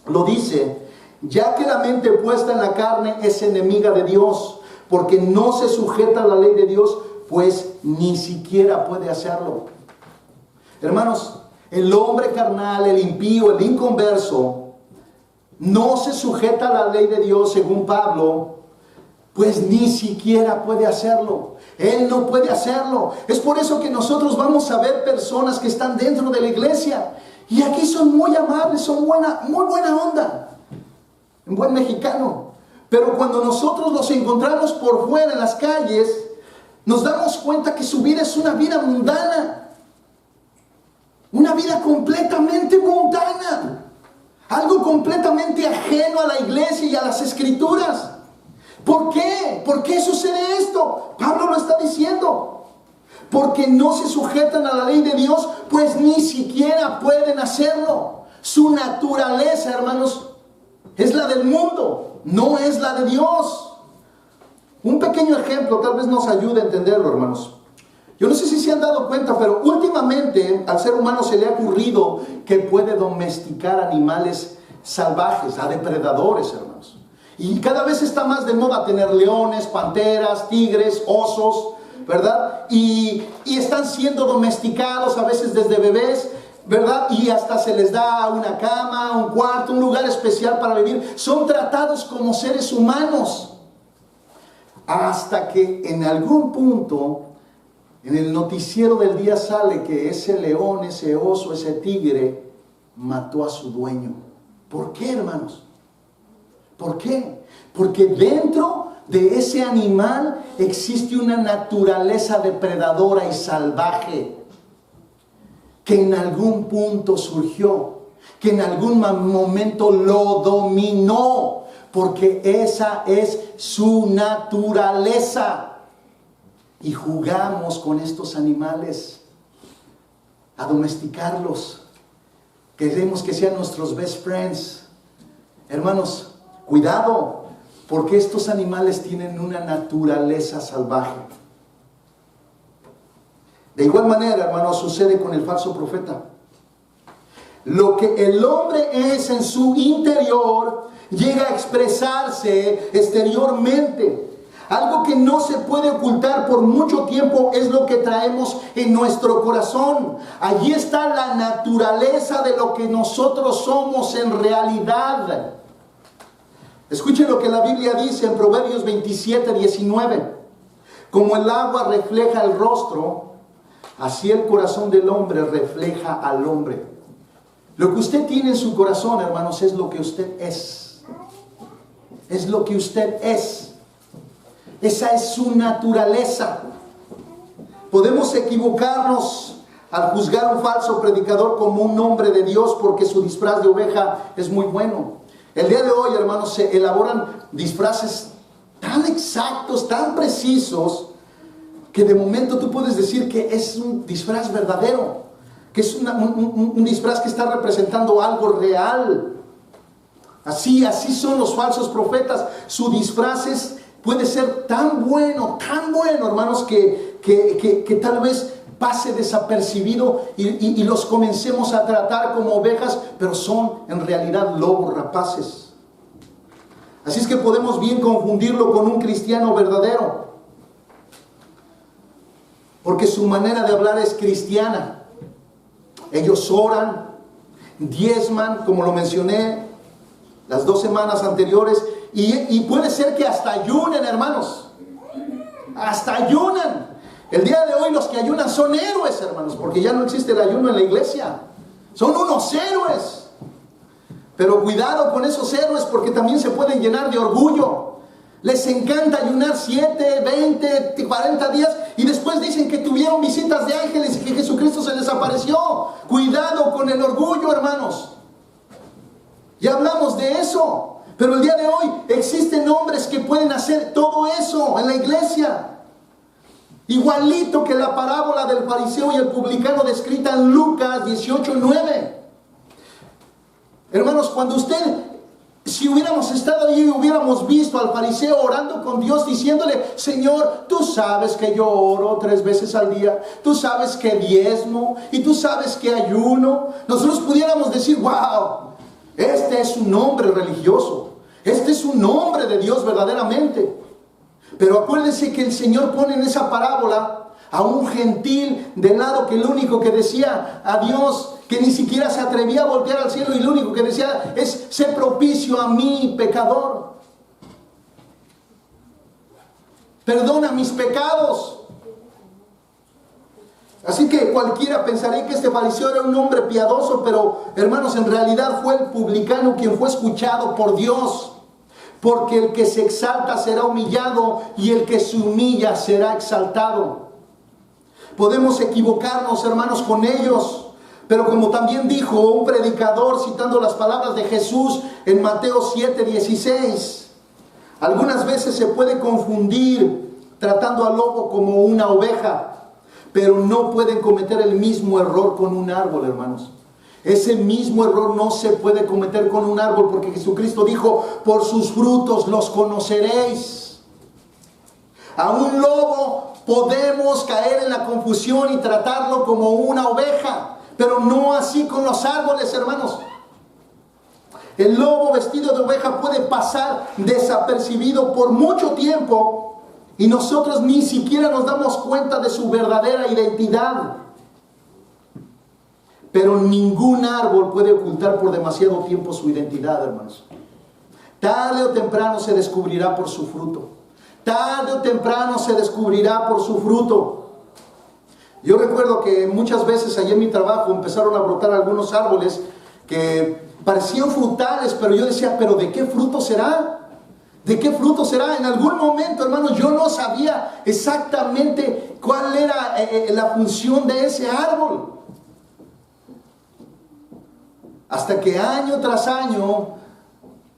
C: lo dice: ya que la mente puesta en la carne es enemiga de Dios, porque no se sujeta a la ley de Dios, pues ni siquiera puede hacerlo. Hermanos, el hombre carnal, el impío, el inconverso, no se sujeta a la ley de Dios, según Pablo, pues ni siquiera puede hacerlo. Él no puede hacerlo. Es por eso que nosotros vamos a ver personas que están dentro de la iglesia y aquí son muy amables, son muy buena onda, en buen mexicano. Pero cuando nosotros los encontramos por fuera en las calles, nos damos cuenta que su vida es una vida mundana, una vida completamente mundana, algo completamente ajeno a la iglesia y a las escrituras. ¿Por qué? ¿Por qué sucede esto? Pablo lo está diciendo. Porque no se sujetan a la ley de Dios, pues ni siquiera pueden hacerlo. Su naturaleza, hermanos, es la del mundo, no es la de Dios. Un pequeño ejemplo tal vez nos ayude a entenderlo, hermanos. Yo no sé si se han dado cuenta, pero últimamente al ser humano se le ha ocurrido que puede domesticar animales salvajes, a depredadores, hermanos. Y cada vez está más de moda tener leones, panteras, tigres, osos, ¿verdad? Y están siendo domesticados a veces desde bebés, ¿verdad? Y hasta se les da una cama, un cuarto, un lugar especial para vivir. Son tratados como seres humanos. Hasta que en algún punto, en el noticiero del día sale que ese león, ese oso, ese tigre mató a su dueño. ¿Por qué, hermanos? ¿Por qué? Porque dentro de ese animal existe una naturaleza depredadora y salvaje que en algún punto surgió, que en algún momento lo dominó, porque esa es su naturaleza. Y jugamos con estos animales a domesticarlos. Queremos que sean nuestros best friends. Hermanos, cuidado, porque estos animales tienen una naturaleza salvaje. De igual manera, hermanos, sucede con el falso profeta. Lo que el hombre es en su interior llega a expresarse exteriormente. Algo que no se puede ocultar por mucho tiempo es lo que traemos en nuestro corazón. Allí está la naturaleza de lo que nosotros somos en realidad. Escuchen lo que la Biblia dice en Proverbios 27:19. Como el agua refleja el rostro, así el corazón del hombre refleja al hombre. Lo que usted tiene en su corazón, hermanos, es lo que usted es. Es lo que usted es. Esa es su naturaleza. Podemos equivocarnos al juzgar a un falso predicador como un hombre de Dios porque su disfraz de oveja es muy bueno. El día de hoy, hermanos, se elaboran disfraces tan exactos, tan precisos, que de momento tú puedes decir que es un disfraz verdadero, que es un disfraz que está representando algo real. Así son los falsos profetas. Su disfraz puede ser tan bueno, hermanos, que tal vez pase desapercibido y los comencemos a tratar como ovejas, pero son en realidad lobos rapaces. Así es que podemos bien confundirlo con un cristiano verdadero, porque su manera de hablar es cristiana. Ellos oran, diezman, como lo mencioné las 2 semanas anteriores, y puede ser que hasta ayunen, hermanos. Hasta ayunan. El día de hoy los que ayunan son héroes, hermanos, porque ya no existe el ayuno en la iglesia. Son unos héroes. Pero cuidado con esos héroes, porque también se pueden llenar de orgullo. Les encanta ayunar 7, 20, 40 días y después dicen que tuvieron visitas de ángeles y que Jesucristo se les apareció. Cuidado con el orgullo, hermanos. Ya hablamos de eso. Pero el día de hoy existen hombres que pueden hacer todo eso en la iglesia. Igualito que la parábola del fariseo y el publicano descrita en Lucas 18:9. Hermanos, cuando si hubiéramos estado allí y hubiéramos visto al fariseo orando con Dios, diciéndole: Señor, tú sabes que yo oro 3 veces al día, tú sabes que diezmo y tú sabes que ayuno, nosotros pudiéramos decir: wow, este es un hombre religioso, este es un hombre de Dios verdaderamente. Pero acuérdense que el Señor pone en esa parábola a un gentil de lado, que lo único que decía a Dios, que ni siquiera se atrevía a voltear al cielo, y lo único que decía es: sé propicio a mí, pecador. Perdona mis pecados. Así que cualquiera pensaría que este fariseo era un hombre piadoso, pero hermanos, en realidad fue el publicano quien fue escuchado por Dios. Porque el que se exalta será humillado y el que se humilla será exaltado. Podemos equivocarnos, hermanos, con ellos, pero como también dijo un predicador citando las palabras de Jesús en Mateo 7:16, algunas veces se puede confundir tratando al lobo como una oveja, pero no pueden cometer el mismo error con un árbol, hermanos. Ese mismo error no se puede cometer con un árbol, porque Jesucristo dijo: por sus frutos los conoceréis. A un lobo podemos caer en la confusión y tratarlo como una oveja, pero no así con los árboles, hermanos. El lobo vestido de oveja puede pasar desapercibido por mucho tiempo y nosotros ni siquiera nos damos cuenta de su verdadera identidad. Pero ningún árbol puede ocultar por demasiado tiempo su identidad, hermanos. Tarde o temprano se descubrirá por su fruto. Tarde o temprano se descubrirá por su fruto. Yo recuerdo que muchas veces allí en mi trabajo empezaron a brotar algunos árboles que parecían frutales, pero yo decía: ¿pero de qué fruto será? ¿De qué fruto será? En algún momento, hermanos, yo no sabía exactamente cuál era la función de ese árbol. Hasta que año tras año,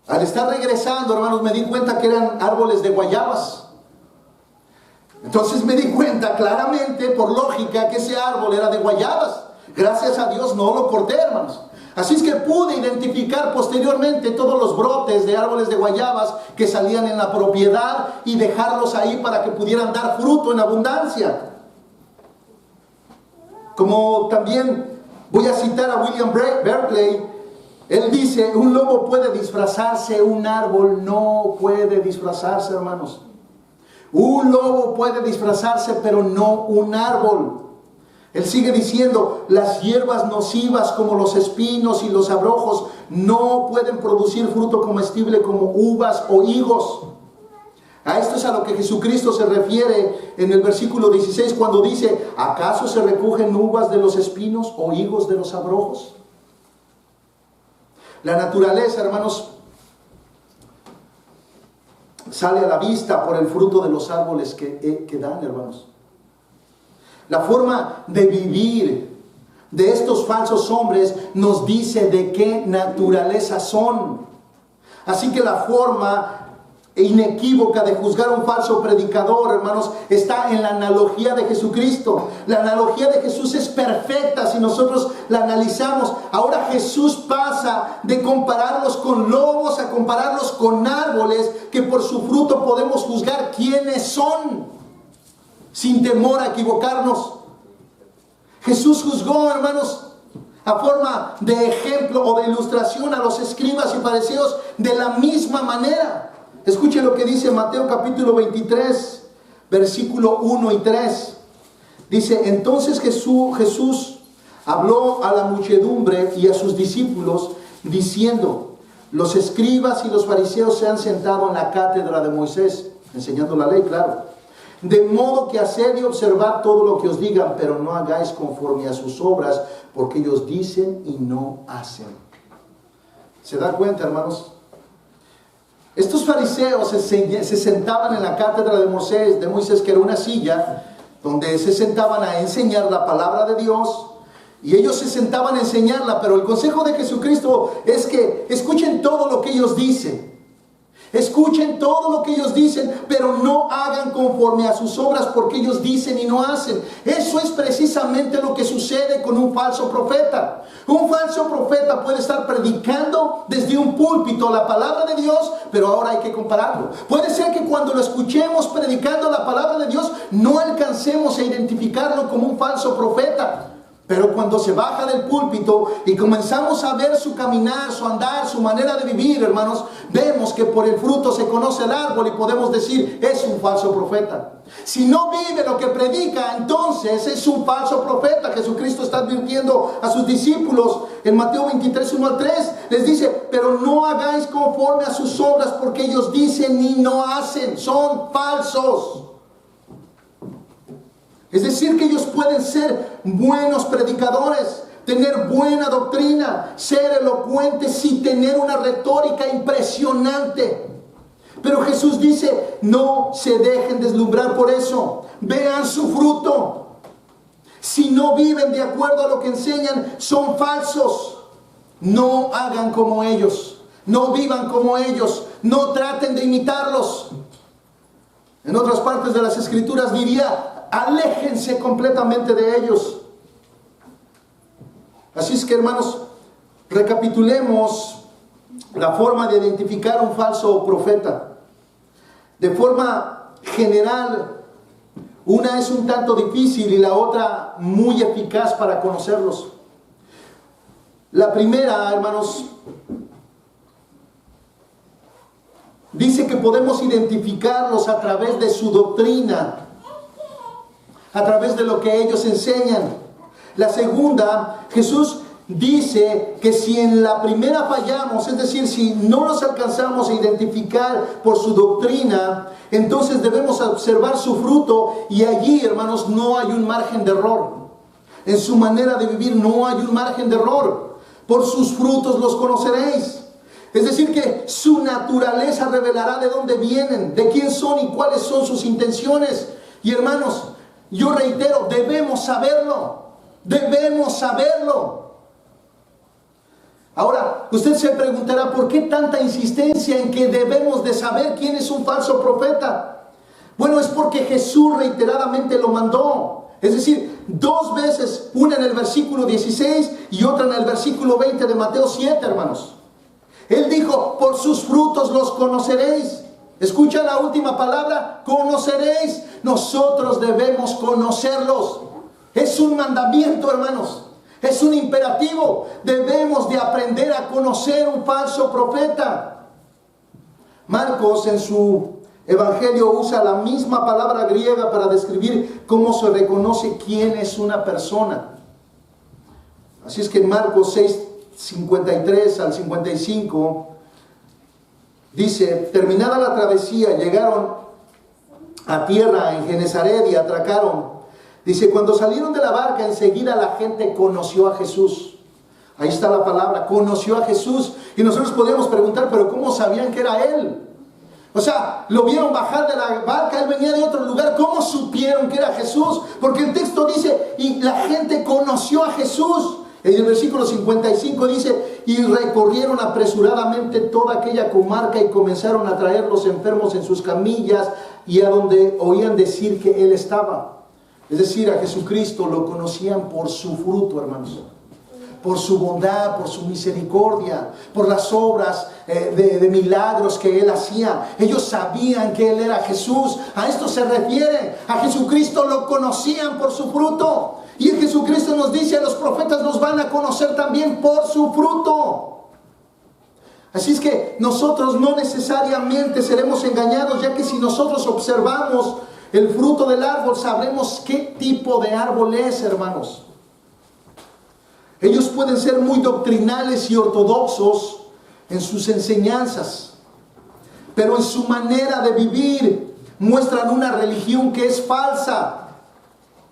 C: al estar regresando, hermanos, me di cuenta que eran árboles de guayabas. Entonces me di cuenta claramente, por lógica, que ese árbol era de guayabas. Gracias a Dios no lo corté, hermanos. Así es que pude identificar posteriormente todos los brotes de árboles de guayabas que salían en la propiedad y dejarlos ahí para que pudieran dar fruto en abundancia. Como también voy a citar a William Berkeley. Él dice: un lobo puede disfrazarse, un árbol no puede disfrazarse, hermanos. Un lobo puede disfrazarse, pero no un árbol. Él sigue diciendo, las hierbas nocivas como los espinos y los abrojos no pueden producir fruto comestible como uvas o higos. A esto es a lo que Jesucristo se refiere en el versículo 16 cuando dice, ¿acaso se recogen uvas de los espinos o higos de los abrojos? La naturaleza, hermanos, sale a la vista por el fruto de los árboles que dan, hermanos. La forma de vivir de estos falsos hombres nos dice de qué naturaleza son. Así que la forma inequívoca de juzgar a un falso predicador, hermanos, está en la analogía de Jesucristo. La analogía de Jesús es perfecta si nosotros la analizamos. Ahora Jesús pasa de compararlos con lobos a compararlos con árboles, que por su fruto podemos juzgar quiénes son, sin temor a equivocarnos. Jesús juzgó, hermanos, a forma de ejemplo o de ilustración a los escribas y fariseos de la misma manera. Escuche lo que dice Mateo capítulo 23, versículo 1 y 3. Dice, entonces Jesús habló a la muchedumbre y a sus discípulos diciendo, los escribas y los fariseos se han sentado en la cátedra de Moisés, enseñando la ley, claro. De modo que haced y observad todo lo que os digan, pero no hagáis conforme a sus obras, porque ellos dicen y no hacen. ¿Se da cuenta, hermanos? Estos fariseos se sentaban en la cátedra de Moisés, que era una silla donde se sentaban a enseñar la palabra de Dios, y ellos se sentaban a enseñarla, pero el consejo de Jesucristo es que escuchen todo lo que ellos dicen. Escuchen todo lo que ellos dicen, pero no hagan conforme a sus obras, porque ellos dicen y no hacen. Eso es precisamente lo que sucede con un falso profeta. Un falso profeta puede estar predicando desde un púlpito la palabra de Dios, pero ahora hay que compararlo. Puede ser que cuando lo escuchemos predicando la palabra de Dios, no alcancemos a identificarlo como un falso profeta. Pero cuando se baja del púlpito y comenzamos a ver su caminar, su andar, su manera de vivir, hermanos, vemos que por el fruto se conoce el árbol y podemos decir, es un falso profeta. Si no vive lo que predica, entonces es un falso profeta. Jesucristo está advirtiendo a sus discípulos en Mateo 23, 1 al 3. Les dice, pero no hagáis conforme a sus obras, porque ellos dicen y no hacen, son falsos. Es decir, que ellos pueden ser buenos predicadores, tener buena doctrina, ser elocuentes y tener una retórica impresionante. Pero Jesús dice, no se dejen deslumbrar por eso. Vean su fruto. Si no viven de acuerdo a lo que enseñan, son falsos. No hagan como ellos. No vivan como ellos. No traten de imitarlos. En otras partes de las Escrituras diría, aléjense completamente de ellos. Así es que, hermanos, recapitulemos la forma de identificar a un falso profeta. De forma general, una es un tanto difícil y la otra muy eficaz para conocerlos. La primera, hermanos, dice que podemos identificarlos a través de su doctrina, a través de lo que ellos enseñan. La segunda, Jesús dice que si en la primera fallamos, es decir, si no nos alcanzamos a identificar por su doctrina, entonces debemos observar su fruto, y allí, hermanos, no hay un margen de error. En su manera de vivir no hay un margen de error. Por sus frutos los conoceréis. Es decir, que su naturaleza revelará de dónde vienen, de quién son y cuáles son sus intenciones. Y hermanos, yo reitero, debemos saberlo. Debemos saberlo. Ahora, usted se preguntará, ¿por qué tanta insistencia en que debemos de saber quién es un falso profeta? Bueno, es porque Jesús reiteradamente lo mandó. Es decir, 2 veces, una en el versículo 16 y otra en el versículo 20 de Mateo 7, hermanos. Él dijo, por sus frutos los conoceréis. Escucha la última palabra, conoceréis. Nosotros debemos conocerlos. Es un mandamiento, hermanos. Es un imperativo. Debemos de aprender a conocer un falso profeta. Marcos, en su Evangelio usa la misma palabra griega para describir cómo se reconoce quién es una persona. Así es que en Marcos 6, 53 al 55, dice: terminada la travesía, llegaron a tierra en Genesaret y atracaron. Dice: cuando salieron de la barca, enseguida la gente conoció a Jesús. Ahí está la palabra, conoció a Jesús. Y nosotros podemos preguntar, ¿pero cómo sabían que era Él? O sea, lo vieron bajar de la barca, Él venía de otro lugar. ¿Cómo supieron que era Jesús? Porque el texto dice, y la gente conoció a Jesús. En el versículo 55 dice: y recorrieron apresuradamente toda aquella comarca y comenzaron a traer los enfermos en sus camillas y a donde oían decir que Él estaba. Es decir, a Jesucristo lo conocían por su fruto, hermanos. Por su bondad, por su misericordia, por las obras de milagros que Él hacía. Ellos sabían que Él era Jesús. A esto se refiere. A Jesucristo lo conocían por su fruto. Y Jesucristo nos dice: a los profetas nos van a conocer también por su fruto. Así es que nosotros no necesariamente seremos engañados, ya que si nosotros observamos el fruto del árbol, sabremos qué tipo de árbol es, hermanos. Ellos pueden ser muy doctrinales y ortodoxos en sus enseñanzas, pero en su manera de vivir muestran una religión que es falsa,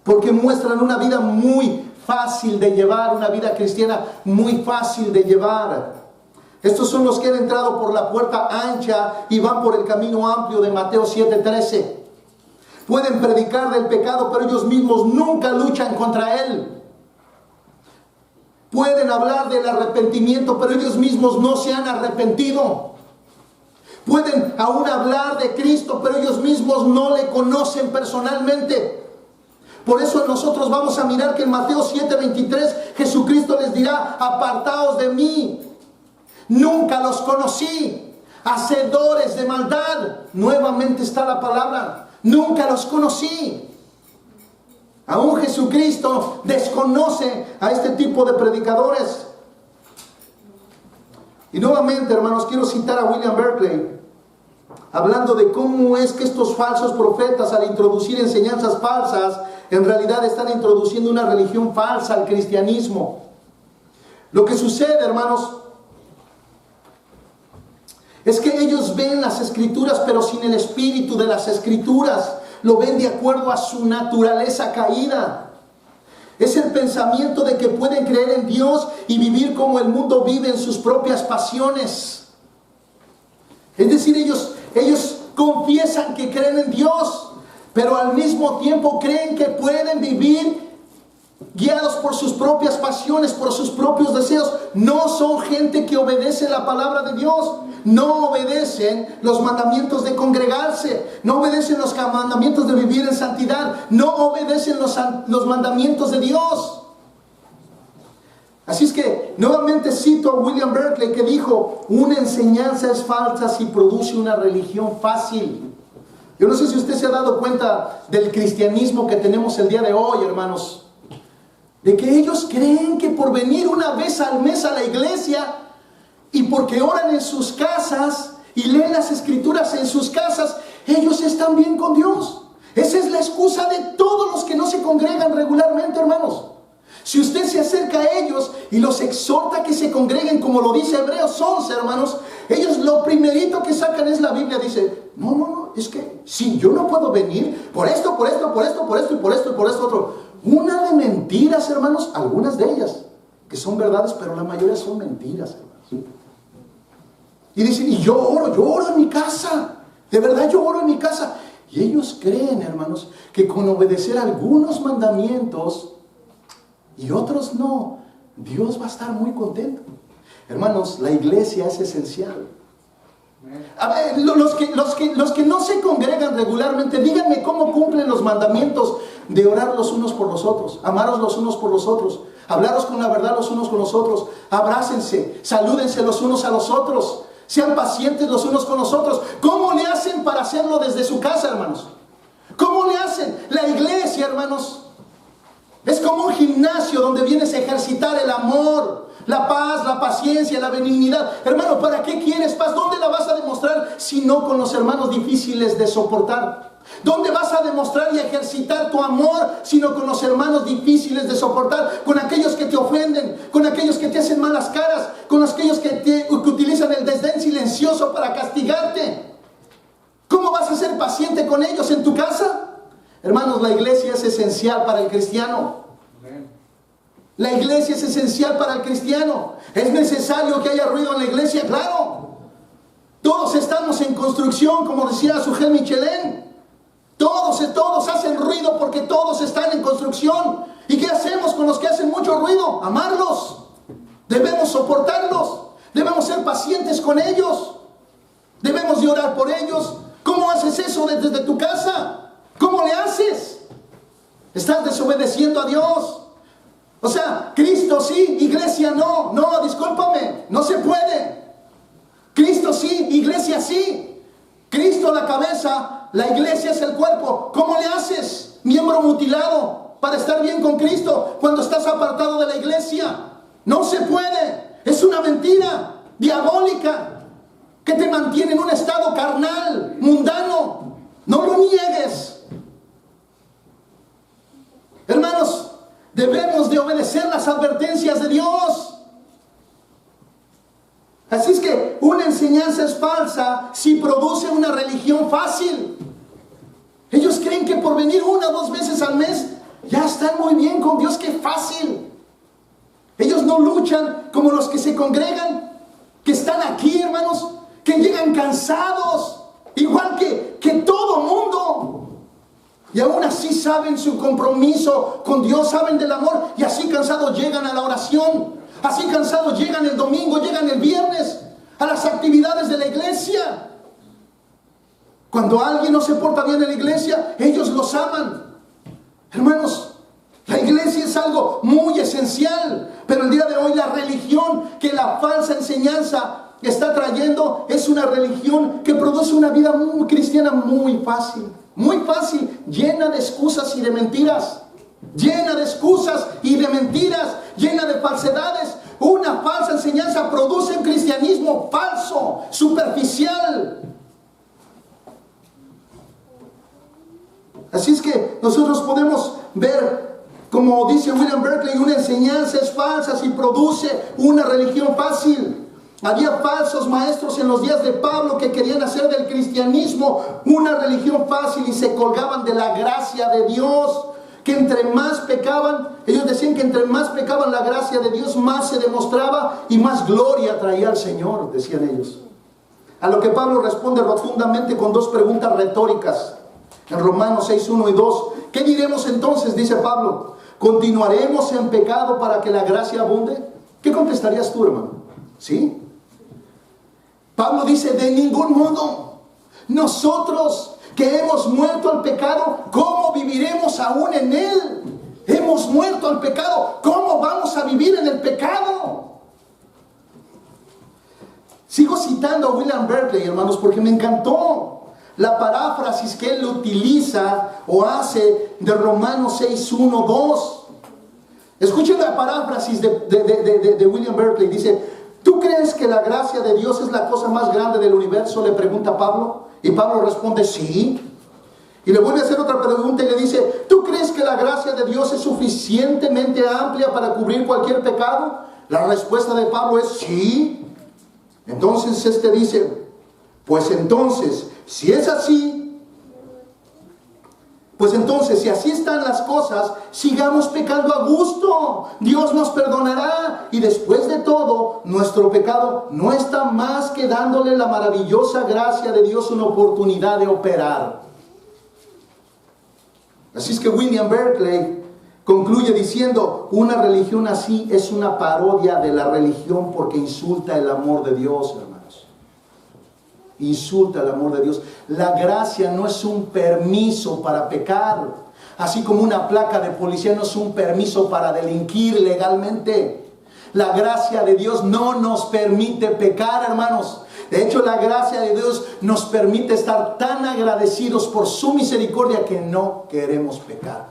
C: porque muestran una vida muy fácil de llevar, una vida cristiana muy fácil de llevar. Estos son los que han entrado por la puerta ancha y van por el camino amplio de Mateo 7:13. Pueden predicar del pecado, pero ellos mismos nunca luchan contra él. Pueden hablar del arrepentimiento, pero ellos mismos no se han arrepentido. Pueden aún hablar de Cristo, pero ellos mismos no le conocen personalmente. Por eso nosotros vamos a mirar que en Mateo 7:23 Jesucristo les dirá: apartaos de mí, nunca los conocí, hacedores de maldad. Nuevamente está la palabra, nunca los conocí. Aún Jesucristo desconoce a este tipo de predicadores. Y nuevamente, hermanos, quiero citar a William Barclay, hablando de cómo es que estos falsos profetas, al introducir enseñanzas falsas, en realidad están introduciendo una religión falsa al cristianismo. Lo que sucede, hermanos, es que ellos ven las escrituras, pero sin el espíritu de las escrituras. Lo ven de acuerdo a su naturaleza caída. Es el pensamiento de que pueden creer en Dios y vivir como el mundo vive en sus propias pasiones. Es decir, ellos confiesan que creen en Dios, pero al mismo tiempo creen que pueden vivir guiados por sus propias pasiones, por sus propios deseos. No son gente que obedece la palabra de Dios. No obedecen los mandamientos de congregarse. No obedecen los mandamientos de vivir en santidad. No obedecen los mandamientos de Dios. Así es que nuevamente cito a William Barclay, que dijo: una enseñanza es falsa si produce una religión fácil. Yo no sé si usted se ha dado cuenta del cristianismo que tenemos el día de hoy, hermanos, de que ellos creen que por venir una vez al mes a la iglesia y porque oran en sus casas y leen las escrituras en sus casas, ellos están bien con Dios. Esa es la excusa de todos los que no se congregan regularmente, hermanos. Si usted se acerca a ellos y los exhorta a que se congreguen, como lo dice Hebreos 11, hermanos, ellos lo primerito que sacan es la Biblia. Dice: no, es que si yo no puedo venir por esto, por esto, por esto, por esto y por esto y por esto otro. Una de mentiras, hermanos, algunas de ellas que son verdades, pero la mayoría son mentiras, hermanos. Y dicen: y yo oro en mi casa, de verdad yo oro en mi casa. Y ellos creen, hermanos, que con obedecer algunos mandamientos y otros no, Dios va a estar muy contento. Hermanos, la iglesia es esencial. A ver, los que no se congregan regularmente, díganme cómo cumplen los mandamientos de orar los unos por los otros, amaros los unos por los otros, hablaros con la verdad los unos con los otros, abrácense, salúdense los unos a los otros, sean pacientes los unos con los otros. ¿Cómo le hacen para hacerlo desde su casa, hermanos? ¿Cómo le hacen? La iglesia, hermanos, es como un gimnasio donde vienes a ejercitar el amor, la paz, la paciencia, la benignidad. Hermano, ¿para qué quieres paz? ¿Dónde la vas a demostrar? demostrar si no con los hermanos difíciles de soportar? ¿Dónde vas a demostrar y ejercitar tu amor sino con los hermanos difíciles de soportar? Con aquellos que te ofenden, con aquellos que te hacen malas caras, con aquellos que utilizan el desdén silencioso para castigarte. ¿Cómo vas a ser paciente con ellos en tu casa? Hermanos, la iglesia es esencial para el cristiano. La iglesia es esencial para el cristiano. ¿Es necesario que haya ruido en la iglesia? Claro. Todos estamos en construcción, como decía Sujel Michelén. Todos hacen ruido porque todos están en construcción. ¿Y qué hacemos con los que hacen mucho ruido? Amarlos. Debemos soportarlos. Debemos ser pacientes con ellos. Debemos de orar por ellos. ¿Cómo haces eso desde tu casa? ¿Cómo le haces? Estás desobedeciendo a Dios. O sea, Cristo sí, iglesia no. No, discúlpame, no se puede. Cristo sí, iglesia sí. Cristo la cabeza, la iglesia es el cuerpo. ¿Cómo le haces? Miembro mutilado para estar bien con Cristo cuando estás apartado de la iglesia. No se puede. Es una mentira diabólica que te mantiene en un estado carnal, mundano. No lo niegues. Hermanos, debemos de obedecer las advertencias de Dios. Así es que una enseñanza es falsa si produce una religión fácil. Ellos creen que por venir 1 o 2 veces al mes ya están muy bien con Dios. ¡Qué fácil! Ellos no luchan como los que se congregan, que están aquí, hermanos, que llegan cansados, igual que todo mundo. Y aún así saben su compromiso con Dios, saben del amor, y así cansados llegan a la oración, así cansados llegan el domingo, llegan el viernes a las actividades de la iglesia. Cuando alguien no se porta bien en la iglesia, ellos los aman. Hermanos, la iglesia es algo muy esencial, pero el día de hoy la religión que la falsa enseñanza está trayendo es una religión que produce una vida muy cristiana muy fácil. Muy fácil, llena de excusas y de mentiras. Llena de excusas y de mentiras. Llena de falsedades. Una falsa enseñanza produce un cristianismo falso, superficial. Así es que nosotros podemos ver, como dice William Berkeley, una enseñanza es falsa si produce una religión fácil. Había falsos maestros en los días de Pablo que querían hacer del cristianismo una religión fácil y se colgaban de la gracia de Dios. Que entre más pecaban, ellos decían que entre más pecaban la gracia de Dios, más se demostraba y más gloria traía al Señor, decían ellos. A lo que Pablo responde rotundamente con 2 preguntas retóricas. En Romanos 6, 1 y 2. ¿Qué diremos entonces? Dice Pablo. ¿Continuaremos en pecado para que la gracia abunde? ¿Qué contestarías tú, hermano? ¿Sí? Pablo dice, de ningún modo. Nosotros que hemos muerto al pecado, ¿cómo viviremos aún en él? Hemos muerto al pecado, ¿cómo vamos a vivir en el pecado? Sigo citando a William Berkeley, hermanos, porque me encantó la paráfrasis que él utiliza o hace de Romanos 6, 1, 2. Escuchen la paráfrasis de William Berkeley. Dice, ¿tú crees que la gracia de Dios es la cosa más grande del universo? Le pregunta Pablo. Y Pablo responde, sí. Y le vuelve a hacer otra pregunta y le dice, ¿tú crees que la gracia de Dios es suficientemente amplia para cubrir cualquier pecado? La respuesta de Pablo es sí. Entonces este dice, pues entonces, si es así, pues entonces, si así están las cosas, sigamos pecando a gusto. Dios nos perdonará. Y después de todo, nuestro pecado no está más que dándole la maravillosa gracia de Dios una oportunidad de operar. Así es que William Berkeley concluye diciendo, una religión así es una parodia de la religión porque insulta el amor de Dios, hermanos. Insulta el amor de Dios. La gracia no es un permiso para pecar, así como una placa de policía no es un permiso para delinquir legalmente. La gracia de Dios no nos permite pecar, hermanos. De hecho, la gracia de Dios nos permite estar tan agradecidos por su misericordia que no queremos pecar.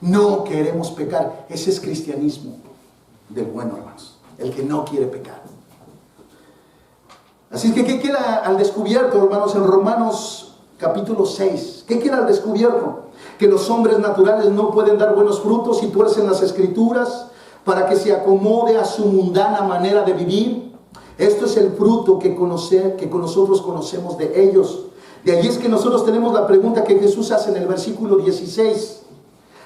C: No queremos pecar. Ese es cristianismo del bueno, hermanos. El que no quiere pecar. Así que, ¿qué queda al descubierto, hermanos, en Romanos capítulo 6? ¿Qué queda al descubierto? Que los hombres naturales no pueden dar buenos frutos y tuercen las escrituras para que se acomode a su mundana manera de vivir. Esto es el fruto que nosotros conocemos de ellos. De ahí es que nosotros tenemos la pregunta que Jesús hace en el versículo 16.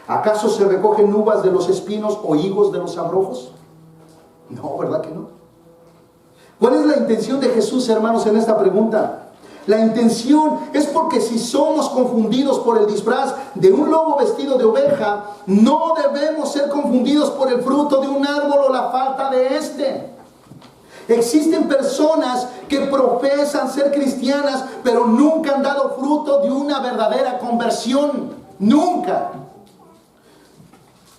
C: ¿Acaso se recogen uvas de los espinos o higos de los abrojos? No, ¿verdad que no? ¿Cuál es la intención de Jesús, hermanos, en esta pregunta? La intención es porque si somos confundidos por el disfraz de un lobo vestido de oveja, no debemos ser confundidos por el fruto de un árbol o la falta de este. Existen personas que profesan ser cristianas, pero nunca han dado fruto de una verdadera conversión. Nunca.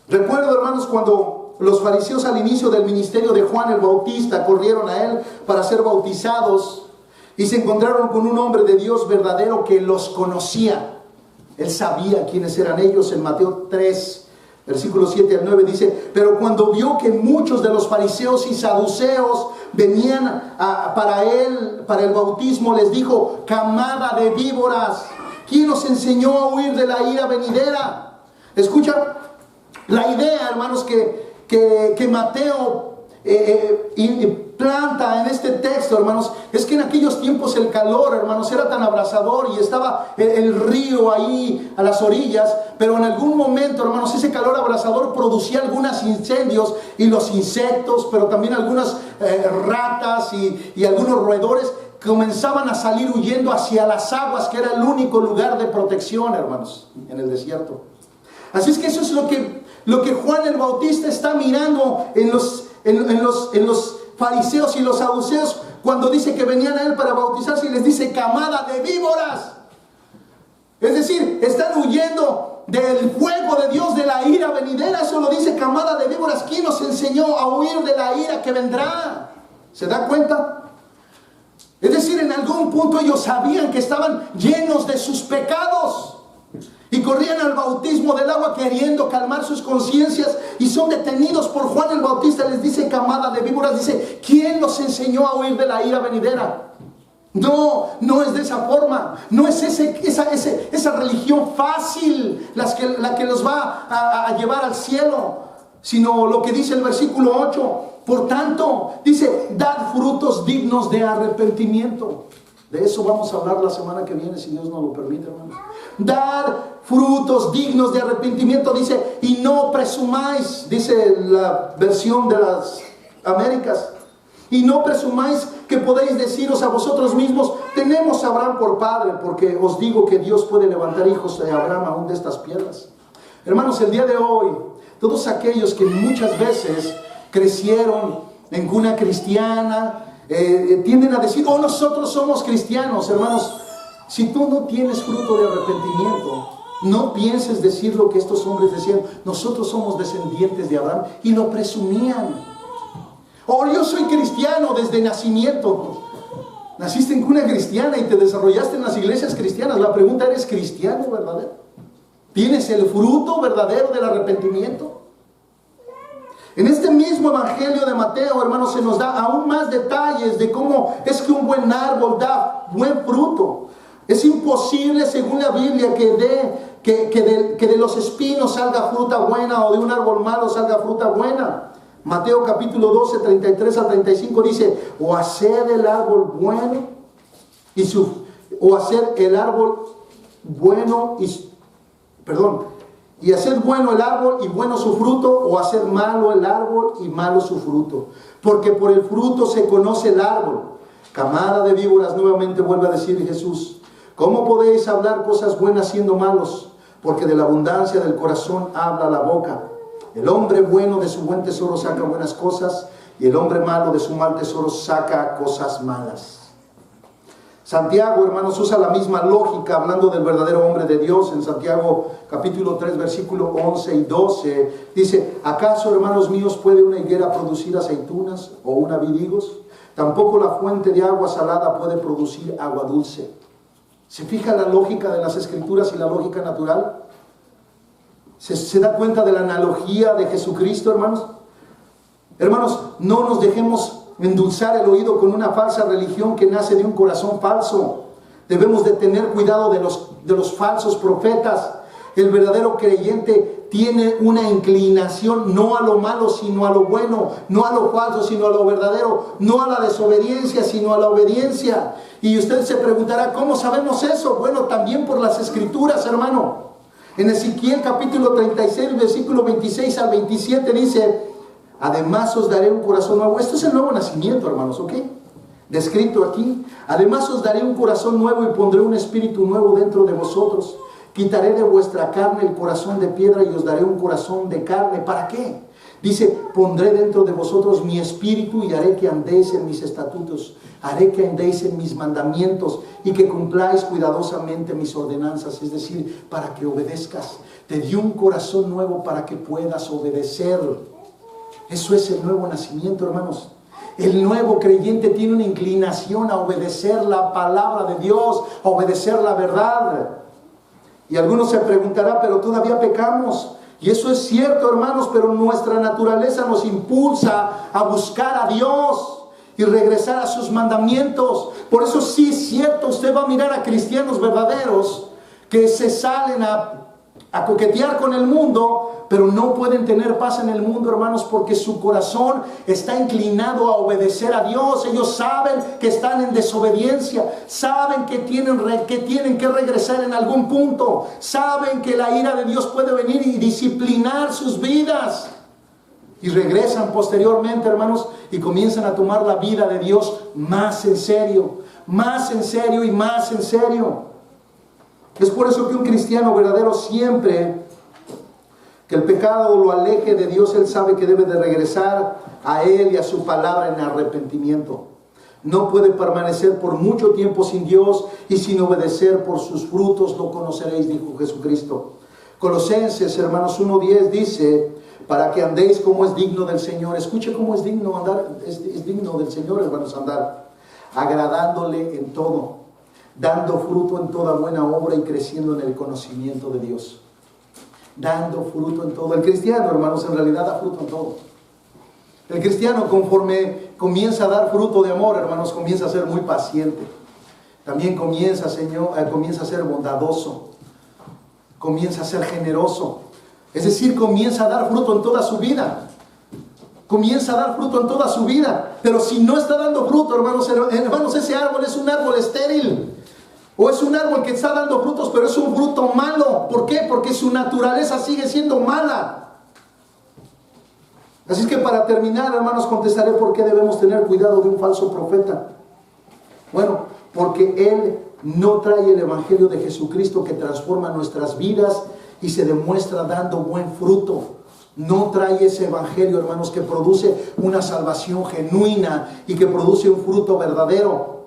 C: Recuerdo, hermanos, cuando los fariseos al inicio del ministerio de Juan el Bautista corrieron a él para ser bautizados y se encontraron con un hombre de Dios verdadero que los conocía. Él sabía quiénes eran ellos. En Mateo 3, versículos 7 al 9 dice: pero cuando vio que muchos de los fariseos y saduceos venían para el bautismo, les dijo: camada de víboras, ¿quién os enseñó a huir de la ira venidera? Escucha la idea, hermanos, que Mateo planta en este texto, hermanos, es que en aquellos tiempos el calor, hermanos, era tan abrasador y estaba el río ahí a las orillas, pero en algún momento, hermanos, ese calor abrasador producía algunos incendios y los insectos, pero también algunas ratas y algunos roedores comenzaban a salir huyendo hacia las aguas, que era el único lugar de protección, hermanos, en el desierto. Así es que eso es lo que Juan el Bautista está mirando en los fariseos y los saduceos cuando dice que venían a él para bautizarse y les dice: camada de víboras. Es decir, están huyendo del fuego de Dios, de la ira venidera. Eso lo dice: camada de víboras. ¿Quién nos enseñó a huir de la ira que vendrá? ¿Se da cuenta? Es decir, en algún punto ellos sabían que estaban llenos de sus pecados y corrían al bautismo del agua queriendo calmar sus conciencias, y son detenidos por Juan el Bautista. Les dice: camada de víboras. Dice: ¿quién los enseñó a huir de la ira venidera? No es de esa forma. No es esa religión fácil la que los va a llevar al cielo, sino lo que dice el versículo 8. Por tanto, dice: dad frutos dignos de arrepentimiento. De eso vamos a hablar la semana que viene, si Dios nos lo permite, hermanos. Dar frutos dignos de arrepentimiento, dice, y no presumáis, dice la versión de las Américas, y no presumáis que podéis deciros a vosotros mismos: tenemos a Abraham por padre, porque os digo que Dios puede levantar hijos de Abraham aún de estas piedras. Hermanos, el día de hoy, todos aquellos que muchas veces crecieron en cuna cristiana, tienden a decir: oh, nosotros somos cristianos. Hermanos, si tú no tienes fruto de arrepentimiento, no pienses decir lo que estos hombres decían: nosotros somos descendientes de Abraham, y lo presumían. Oh, yo soy cristiano desde nacimiento. Naciste en cuna cristiana y te desarrollaste en las iglesias cristianas. La pregunta: ¿eres cristiano verdadero? ¿Tienes el fruto verdadero del arrepentimiento? En este mismo evangelio de Mateo, hermanos, se nos da aún más detalles de cómo es que un buen árbol da buen fruto. Es imposible, según la Biblia, que de los espinos salga fruta buena, o de un árbol malo salga fruta buena. Mateo capítulo 12, 33 al 35 dice: o hacer el árbol bueno y hacer bueno el árbol y bueno su fruto, o hacer malo el árbol y malo su fruto. Porque por el fruto se conoce el árbol. Camada de víboras, nuevamente vuelve a decir Jesús: ¿cómo podéis hablar cosas buenas siendo malos? Porque de la abundancia del corazón habla la boca. El hombre bueno de su buen tesoro saca buenas cosas, y el hombre malo de su mal tesoro saca cosas malas. Santiago, hermanos, usa la misma lógica hablando del verdadero hombre de Dios. En Santiago capítulo 3, versículo 11 y 12 dice: ¿acaso, hermanos míos, puede una higuera producir aceitunas o una vid higos? Tampoco la fuente de agua salada puede producir agua dulce. ¿Se fija la lógica de las escrituras y la lógica natural? ¿Se da cuenta de la analogía de Jesucristo, hermanos? Hermanos, no nos dejemos endulzar el oído con una falsa religión que nace de un corazón falso. Debemos de tener cuidado de los falsos profetas. El verdadero creyente tiene una inclinación no a lo malo sino a lo bueno, no a lo falso sino a lo verdadero, no a la desobediencia sino a la obediencia. Y usted se preguntará, ¿cómo sabemos eso? Bueno, también por las escrituras, hermano. En Ezequiel capítulo 36, versículo 26 al 27 dice: además os daré un corazón nuevo. Esto es el nuevo nacimiento, hermanos, ¿ok? Descrito aquí. Además os daré un corazón nuevo y pondré un espíritu nuevo dentro de vosotros. Quitaré de vuestra carne el corazón de piedra y os daré un corazón de carne. ¿Para qué? Dice, pondré dentro de vosotros mi espíritu y haré que andéis en mis estatutos. Haré que andéis en mis mandamientos y que cumpláis cuidadosamente mis ordenanzas. Es decir, para que obedezcas. Te dio un corazón nuevo para que puedas obedecer. Eso es el nuevo nacimiento, hermanos. El nuevo creyente tiene una inclinación a obedecer la palabra de Dios, a obedecer la verdad. Y algunos se preguntarán, pero todavía pecamos. Y eso es cierto, hermanos, pero nuestra naturaleza nos impulsa a buscar a Dios y regresar a sus mandamientos. Por eso sí es cierto, usted va a mirar a cristianos verdaderos que se salen a coquetear con el mundo, pero no pueden tener paz en el mundo, hermanos, porque su corazón está inclinado a obedecer a Dios. Ellos saben que están en desobediencia, saben que tienen que regresar en algún punto, saben que la ira de Dios puede venir y disciplinar sus vidas. Y regresan posteriormente, hermanos, y comienzan a tomar la vida de Dios más en serio y más en serio. Es por eso que un cristiano verdadero siempre que el pecado lo aleje de Dios, él sabe que debe de regresar a Él y a su palabra en arrepentimiento. No puede permanecer por mucho tiempo sin Dios y sin obedecer. Por sus frutos lo conoceréis, dijo Jesucristo. Colosenses, hermanos, 1:10 dice, para que andéis como es digno del Señor. Escuche cómo es digno andar, es digno del Señor, hermanos, andar, agradándole en todo, dando fruto en toda buena obra y creciendo en el conocimiento de Dios. Dando fruto en todo. El cristiano, hermanos, en realidad da fruto en todo. El cristiano, conforme comienza a dar fruto de amor, hermanos, comienza a ser muy paciente. También comienza a ser bondadoso. Comienza a ser generoso. Es decir, comienza a dar fruto en toda su vida. Comienza a dar fruto en toda su vida. Pero si no está dando fruto, hermanos, ese árbol es un árbol estéril. O es un árbol que está dando frutos, pero es un fruto malo. ¿Por qué? Porque su naturaleza sigue siendo mala. Así es que para terminar, hermanos, contestaré por qué debemos tener cuidado de un falso profeta. Bueno, porque él no trae el evangelio de Jesucristo que transforma nuestras vidas y se demuestra dando buen fruto. No trae ese evangelio, hermanos, que produce una salvación genuina y que produce un fruto verdadero.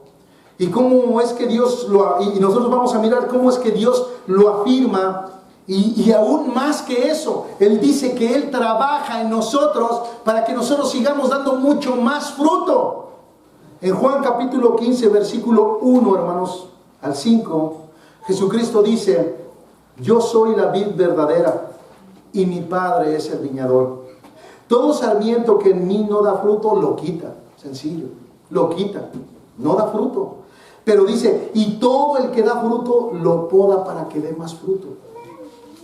C: Y cómo es que Dios y nosotros vamos a mirar cómo es que Dios lo afirma. Y aún más que eso, Él dice que Él trabaja en nosotros para que nosotros sigamos dando mucho más fruto. En Juan capítulo 15, versículo 1, hermanos, al 5, Jesucristo dice: yo soy la vid verdadera y mi Padre es el viñador. Todo sarmiento que en mí no da fruto, lo quita. Sencillo, lo quita, no da fruto. Pero dice, y todo el que da fruto, lo poda para que dé más fruto.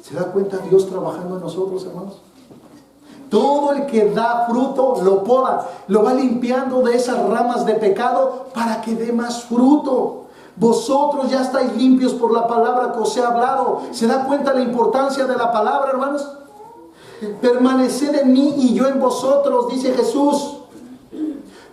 C: ¿Se da cuenta Dios trabajando en nosotros, hermanos? Todo el que da fruto, lo poda, lo va limpiando de esas ramas de pecado para que dé más fruto. Vosotros ya estáis limpios por la palabra que os he hablado. ¿Se da cuenta la importancia de la palabra, hermanos? Permaneced en mí y yo en vosotros, dice Jesús.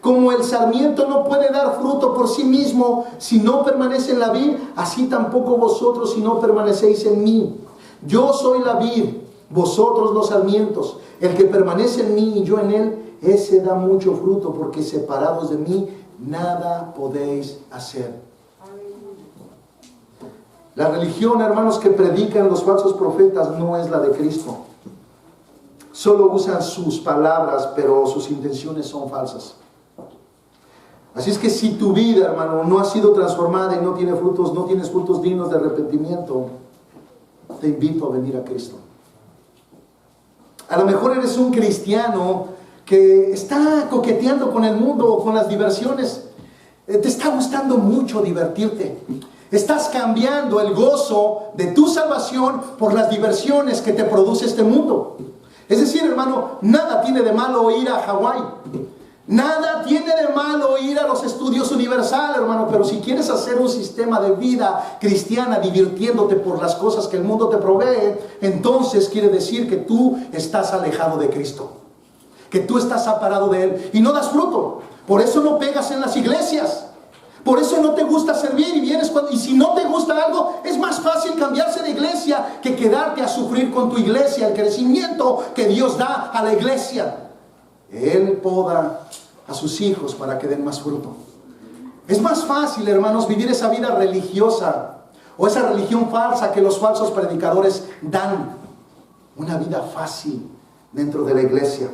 C: Como el sarmiento no puede dar fruto por sí mismo si no permanece en la vid, así tampoco vosotros si no permanecéis en mí. Yo soy la vid, vosotros los sarmientos. El que permanece en mí y yo en él, ese da mucho fruto, porque separados de mí nada podéis hacer. La religión, hermanos, que predican los falsos profetas no es la de Cristo. Solo usan sus palabras, pero sus intenciones son falsas. Así es que si tu vida, hermano, no ha sido transformada y no tiene frutos, no tienes frutos dignos de arrepentimiento, te invito a venir a Cristo. A lo mejor eres un cristiano que está coqueteando con el mundo o con las diversiones. Te está gustando mucho divertirte. Estás cambiando el gozo de tu salvación por las diversiones que te produce este mundo. Es decir, hermano, nada tiene de malo ir a Hawái. Nada tiene de malo ir a los estudios Universal, hermano. Pero si quieres hacer un sistema de vida cristiana divirtiéndote por las cosas que el mundo te provee, entonces quiere decir que tú estás alejado de Cristo, que tú estás separado de Él y no das fruto. Por eso no pegas en las iglesias. Por eso no te gusta servir y vienes y si no te gusta algo, es más fácil cambiarse de iglesia que quedarte a sufrir con tu iglesia el crecimiento que Dios da a la iglesia. Él poda a sus hijos para que den más fruto. Es más fácil, hermanos, vivir esa vida religiosa o esa religión falsa que los falsos predicadores dan. Una vida fácil dentro de la iglesia.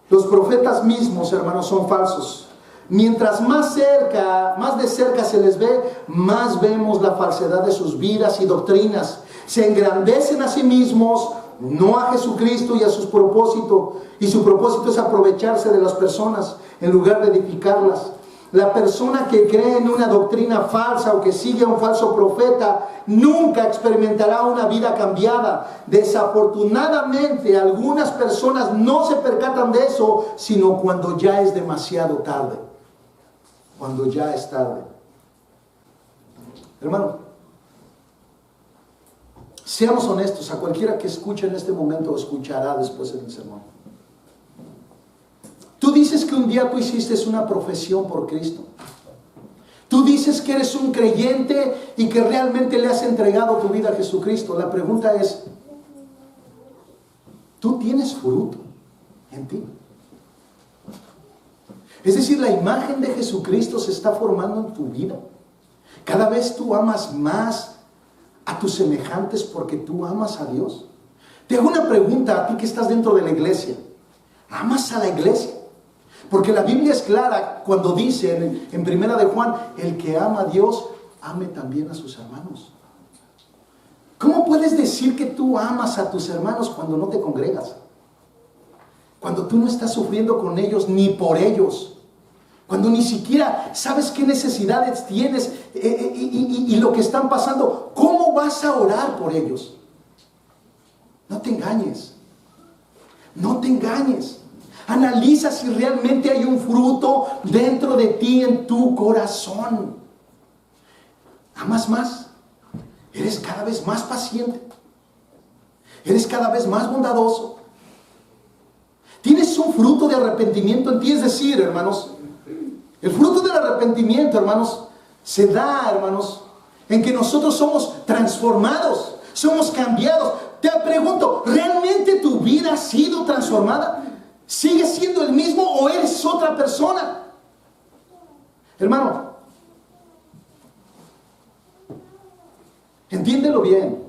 C: Los profetas mismos, hermanos, son falsos. Mientras más de cerca se les ve, más vemos la falsedad de sus vidas y doctrinas. Se engrandecen a sí mismos, no a Jesucristo y a sus propósitos. Y su propósito es aprovecharse de las personas en lugar de edificarlas. La persona que cree en una doctrina falsa o que sigue a un falso profeta nunca experimentará una vida cambiada. Desafortunadamente, algunas personas no se percatan de eso, sino cuando ya es demasiado tarde. Cuando ya es tarde. Hermano, seamos honestos, a cualquiera que escuche en este momento escuchará después en el sermón. Tú dices que un día tú hiciste una profesión por Cristo. Tú dices que eres un creyente y que realmente le has entregado tu vida a Jesucristo. La pregunta es, ¿tú tienes fruto en ti? Es decir, la imagen de Jesucristo se está formando en tu vida. Cada vez tú amas más a tus semejantes porque tú amas a Dios. Te hago una pregunta a ti que estás dentro de la iglesia. ¿Amas a la iglesia? Porque la Biblia es clara cuando dice en Primera de Juan, el que ama a Dios, ame también a sus hermanos. ¿Cómo puedes decir que tú amas a tus hermanos cuando no te congregas? Cuando tú no estás sufriendo con ellos ni por ellos. Cuando ni siquiera sabes qué necesidades tienes y lo que están pasando. ¿Cómo vas a orar por ellos? No te engañes. No te engañes. Analiza si realmente hay un fruto dentro de ti, en tu corazón. ¿Amas más? ¿Eres cada vez más paciente? ¿Eres cada vez más bondadoso? ¿Tienes un fruto de arrepentimiento en ti? Es decir, hermanos, el fruto del arrepentimiento, hermanos, se da, hermanos, en que nosotros somos transformados, somos cambiados. Te pregunto, ¿realmente tu vida ha sido transformada? ¿Sigues siendo el mismo o eres otra persona? Hermano, entiéndelo bien.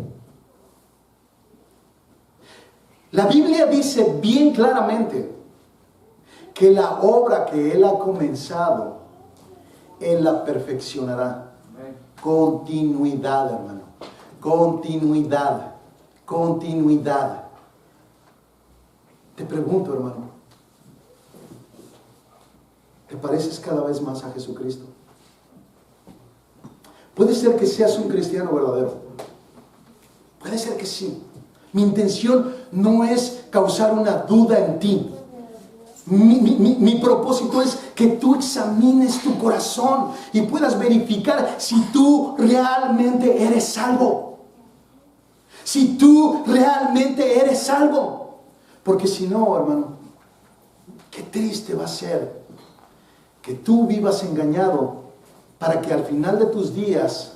C: La Biblia dice bien claramente que la obra que Él ha comenzado, Él la perfeccionará. Continuidad, hermano. Continuidad. Continuidad. Te pregunto, hermano, ¿te pareces cada vez más a Jesucristo? Puede ser que seas un cristiano verdadero. Puede ser que sí. Mi intención no es causar una duda en ti. Mi propósito es que tú examines tu corazón y puedas verificar si tú realmente eres salvo. Si tú realmente eres salvo. Porque si no, hermano, qué triste va a ser que tú vivas engañado para que al final de tus días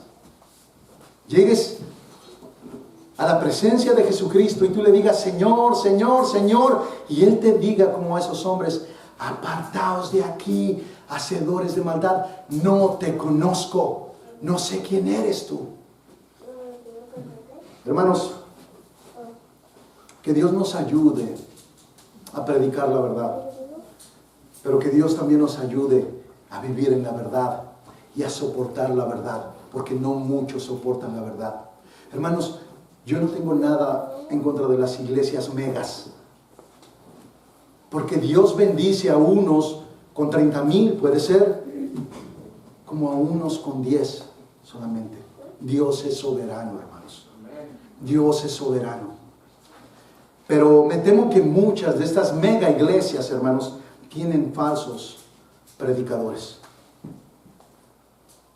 C: llegues a la presencia de Jesucristo y tú le digas, Señor, Señor, Señor, y Él te diga como a esos hombres, apartaos de aquí, hacedores de maldad, no te conozco, no sé quién eres tú. Hermanos, que Dios nos ayude a predicar la verdad, pero que Dios también nos ayude a vivir en la verdad y a soportar la verdad, porque no muchos soportan la verdad. Hermanos, yo no tengo nada en contra de las iglesias megas. Porque Dios bendice a unos con 30,000, puede ser, como a unos con 10 solamente. Dios es soberano, hermanos. Dios es soberano. Pero me temo que muchas de estas mega iglesias, hermanos, tienen falsos predicadores,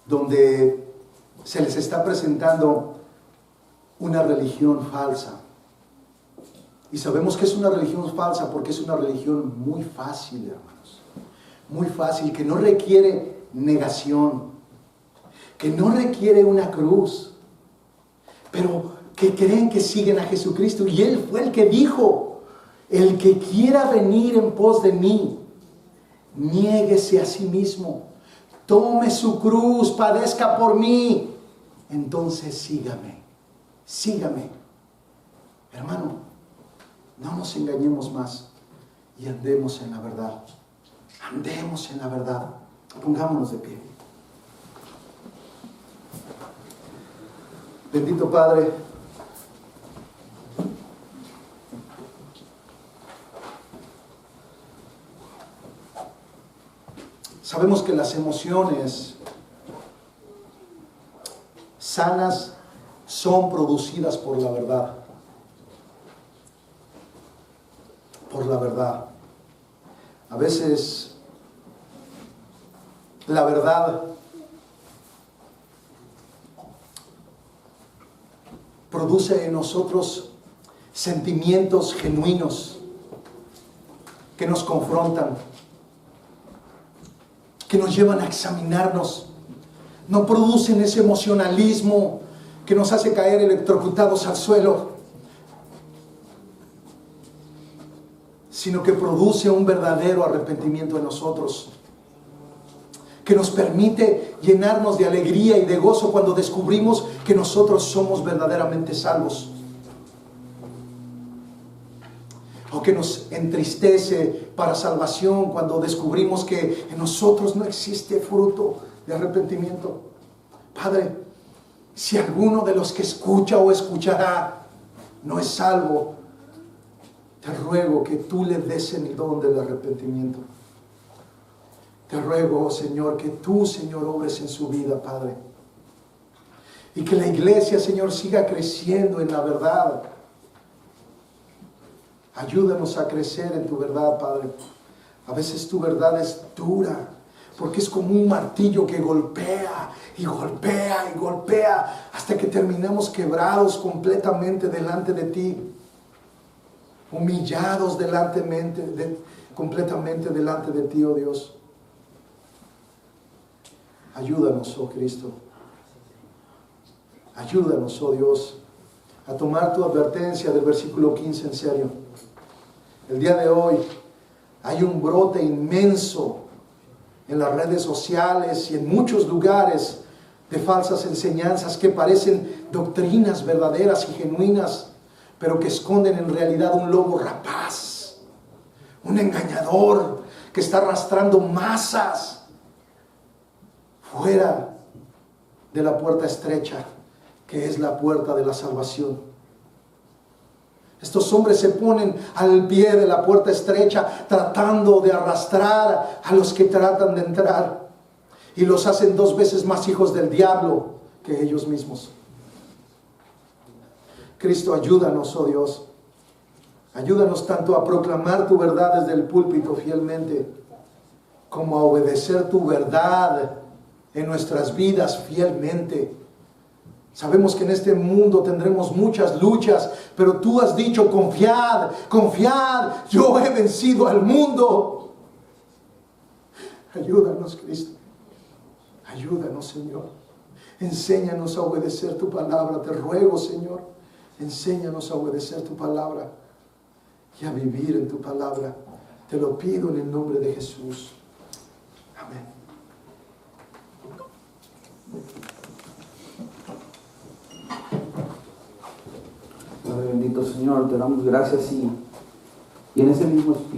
C: donde se les está presentando una religión falsa. Y sabemos que es una religión falsa porque es una religión muy fácil, hermanos. Muy fácil, que no requiere negación, que no requiere una cruz, pero que creen que siguen a Jesucristo. Y Él fue el que dijo: el que quiera venir en pos de mí, niéguese a sí mismo, tome su cruz, padezca por mí, entonces sígame, sígame. Hermano, no nos engañemos más y andemos en la verdad. Andemos en la verdad. Pongámonos de pie. Bendito Padre, sabemos que las emociones sanas son producidas por la verdad. Por la verdad. A veces la verdad produce en nosotros sentimientos genuinos que nos confrontan, que nos llevan a examinarnos. No producen ese emocionalismo que nos hace caer electrocutados al suelo, sino que produce un verdadero arrepentimiento en nosotros, que nos permite llenarnos de alegría y de gozo cuando descubrimos que nosotros somos verdaderamente salvos, o que nos entristece para salvación cuando descubrimos que en nosotros no existe fruto de arrepentimiento. Padre, si alguno de los que escucha o escuchará no es salvo, te ruego que tú le des el don del arrepentimiento. Te ruego, Señor, que tú, Señor, obres en su vida, Padre. Y que la iglesia, Señor, siga creciendo en la verdad. Ayúdanos a crecer en tu verdad, Padre. A veces tu verdad es dura, porque es como un martillo que golpea y golpea y golpea hasta que terminamos quebrados completamente delante de ti. Humillados completamente delante de ti, oh Dios. Ayúdanos, oh Cristo. Ayúdanos, oh Dios, a tomar tu advertencia del versículo 15 en serio. El día de hoy hay un brote inmenso en las redes sociales y en muchos lugares de falsas enseñanzas que parecen doctrinas verdaderas y genuinas, pero que esconden en realidad un lobo rapaz, un engañador que está arrastrando masas fuera de la puerta estrecha, que es la puerta de la salvación. Estos hombres se ponen al pie de la puerta estrecha tratando de arrastrar a los que tratan de entrar, y los hacen 2 veces más hijos del diablo que ellos mismos. Cristo, ayúdanos, oh Dios. Ayúdanos tanto a proclamar tu verdad desde el púlpito fielmente, como a obedecer tu verdad en nuestras vidas fielmente. Sabemos que en este mundo tendremos muchas luchas, pero tú has dicho: confiad, confiad, yo he vencido al mundo. Ayúdanos, Cristo. Ayúdanos, Señor. Enséñanos a obedecer tu palabra. Te ruego, Señor, enséñanos a obedecer tu palabra y a vivir en tu palabra. Te lo pido en el nombre de Jesús. Amén.
A: Padre bendito, Señor, te damos gracias y en ese mismo espíritu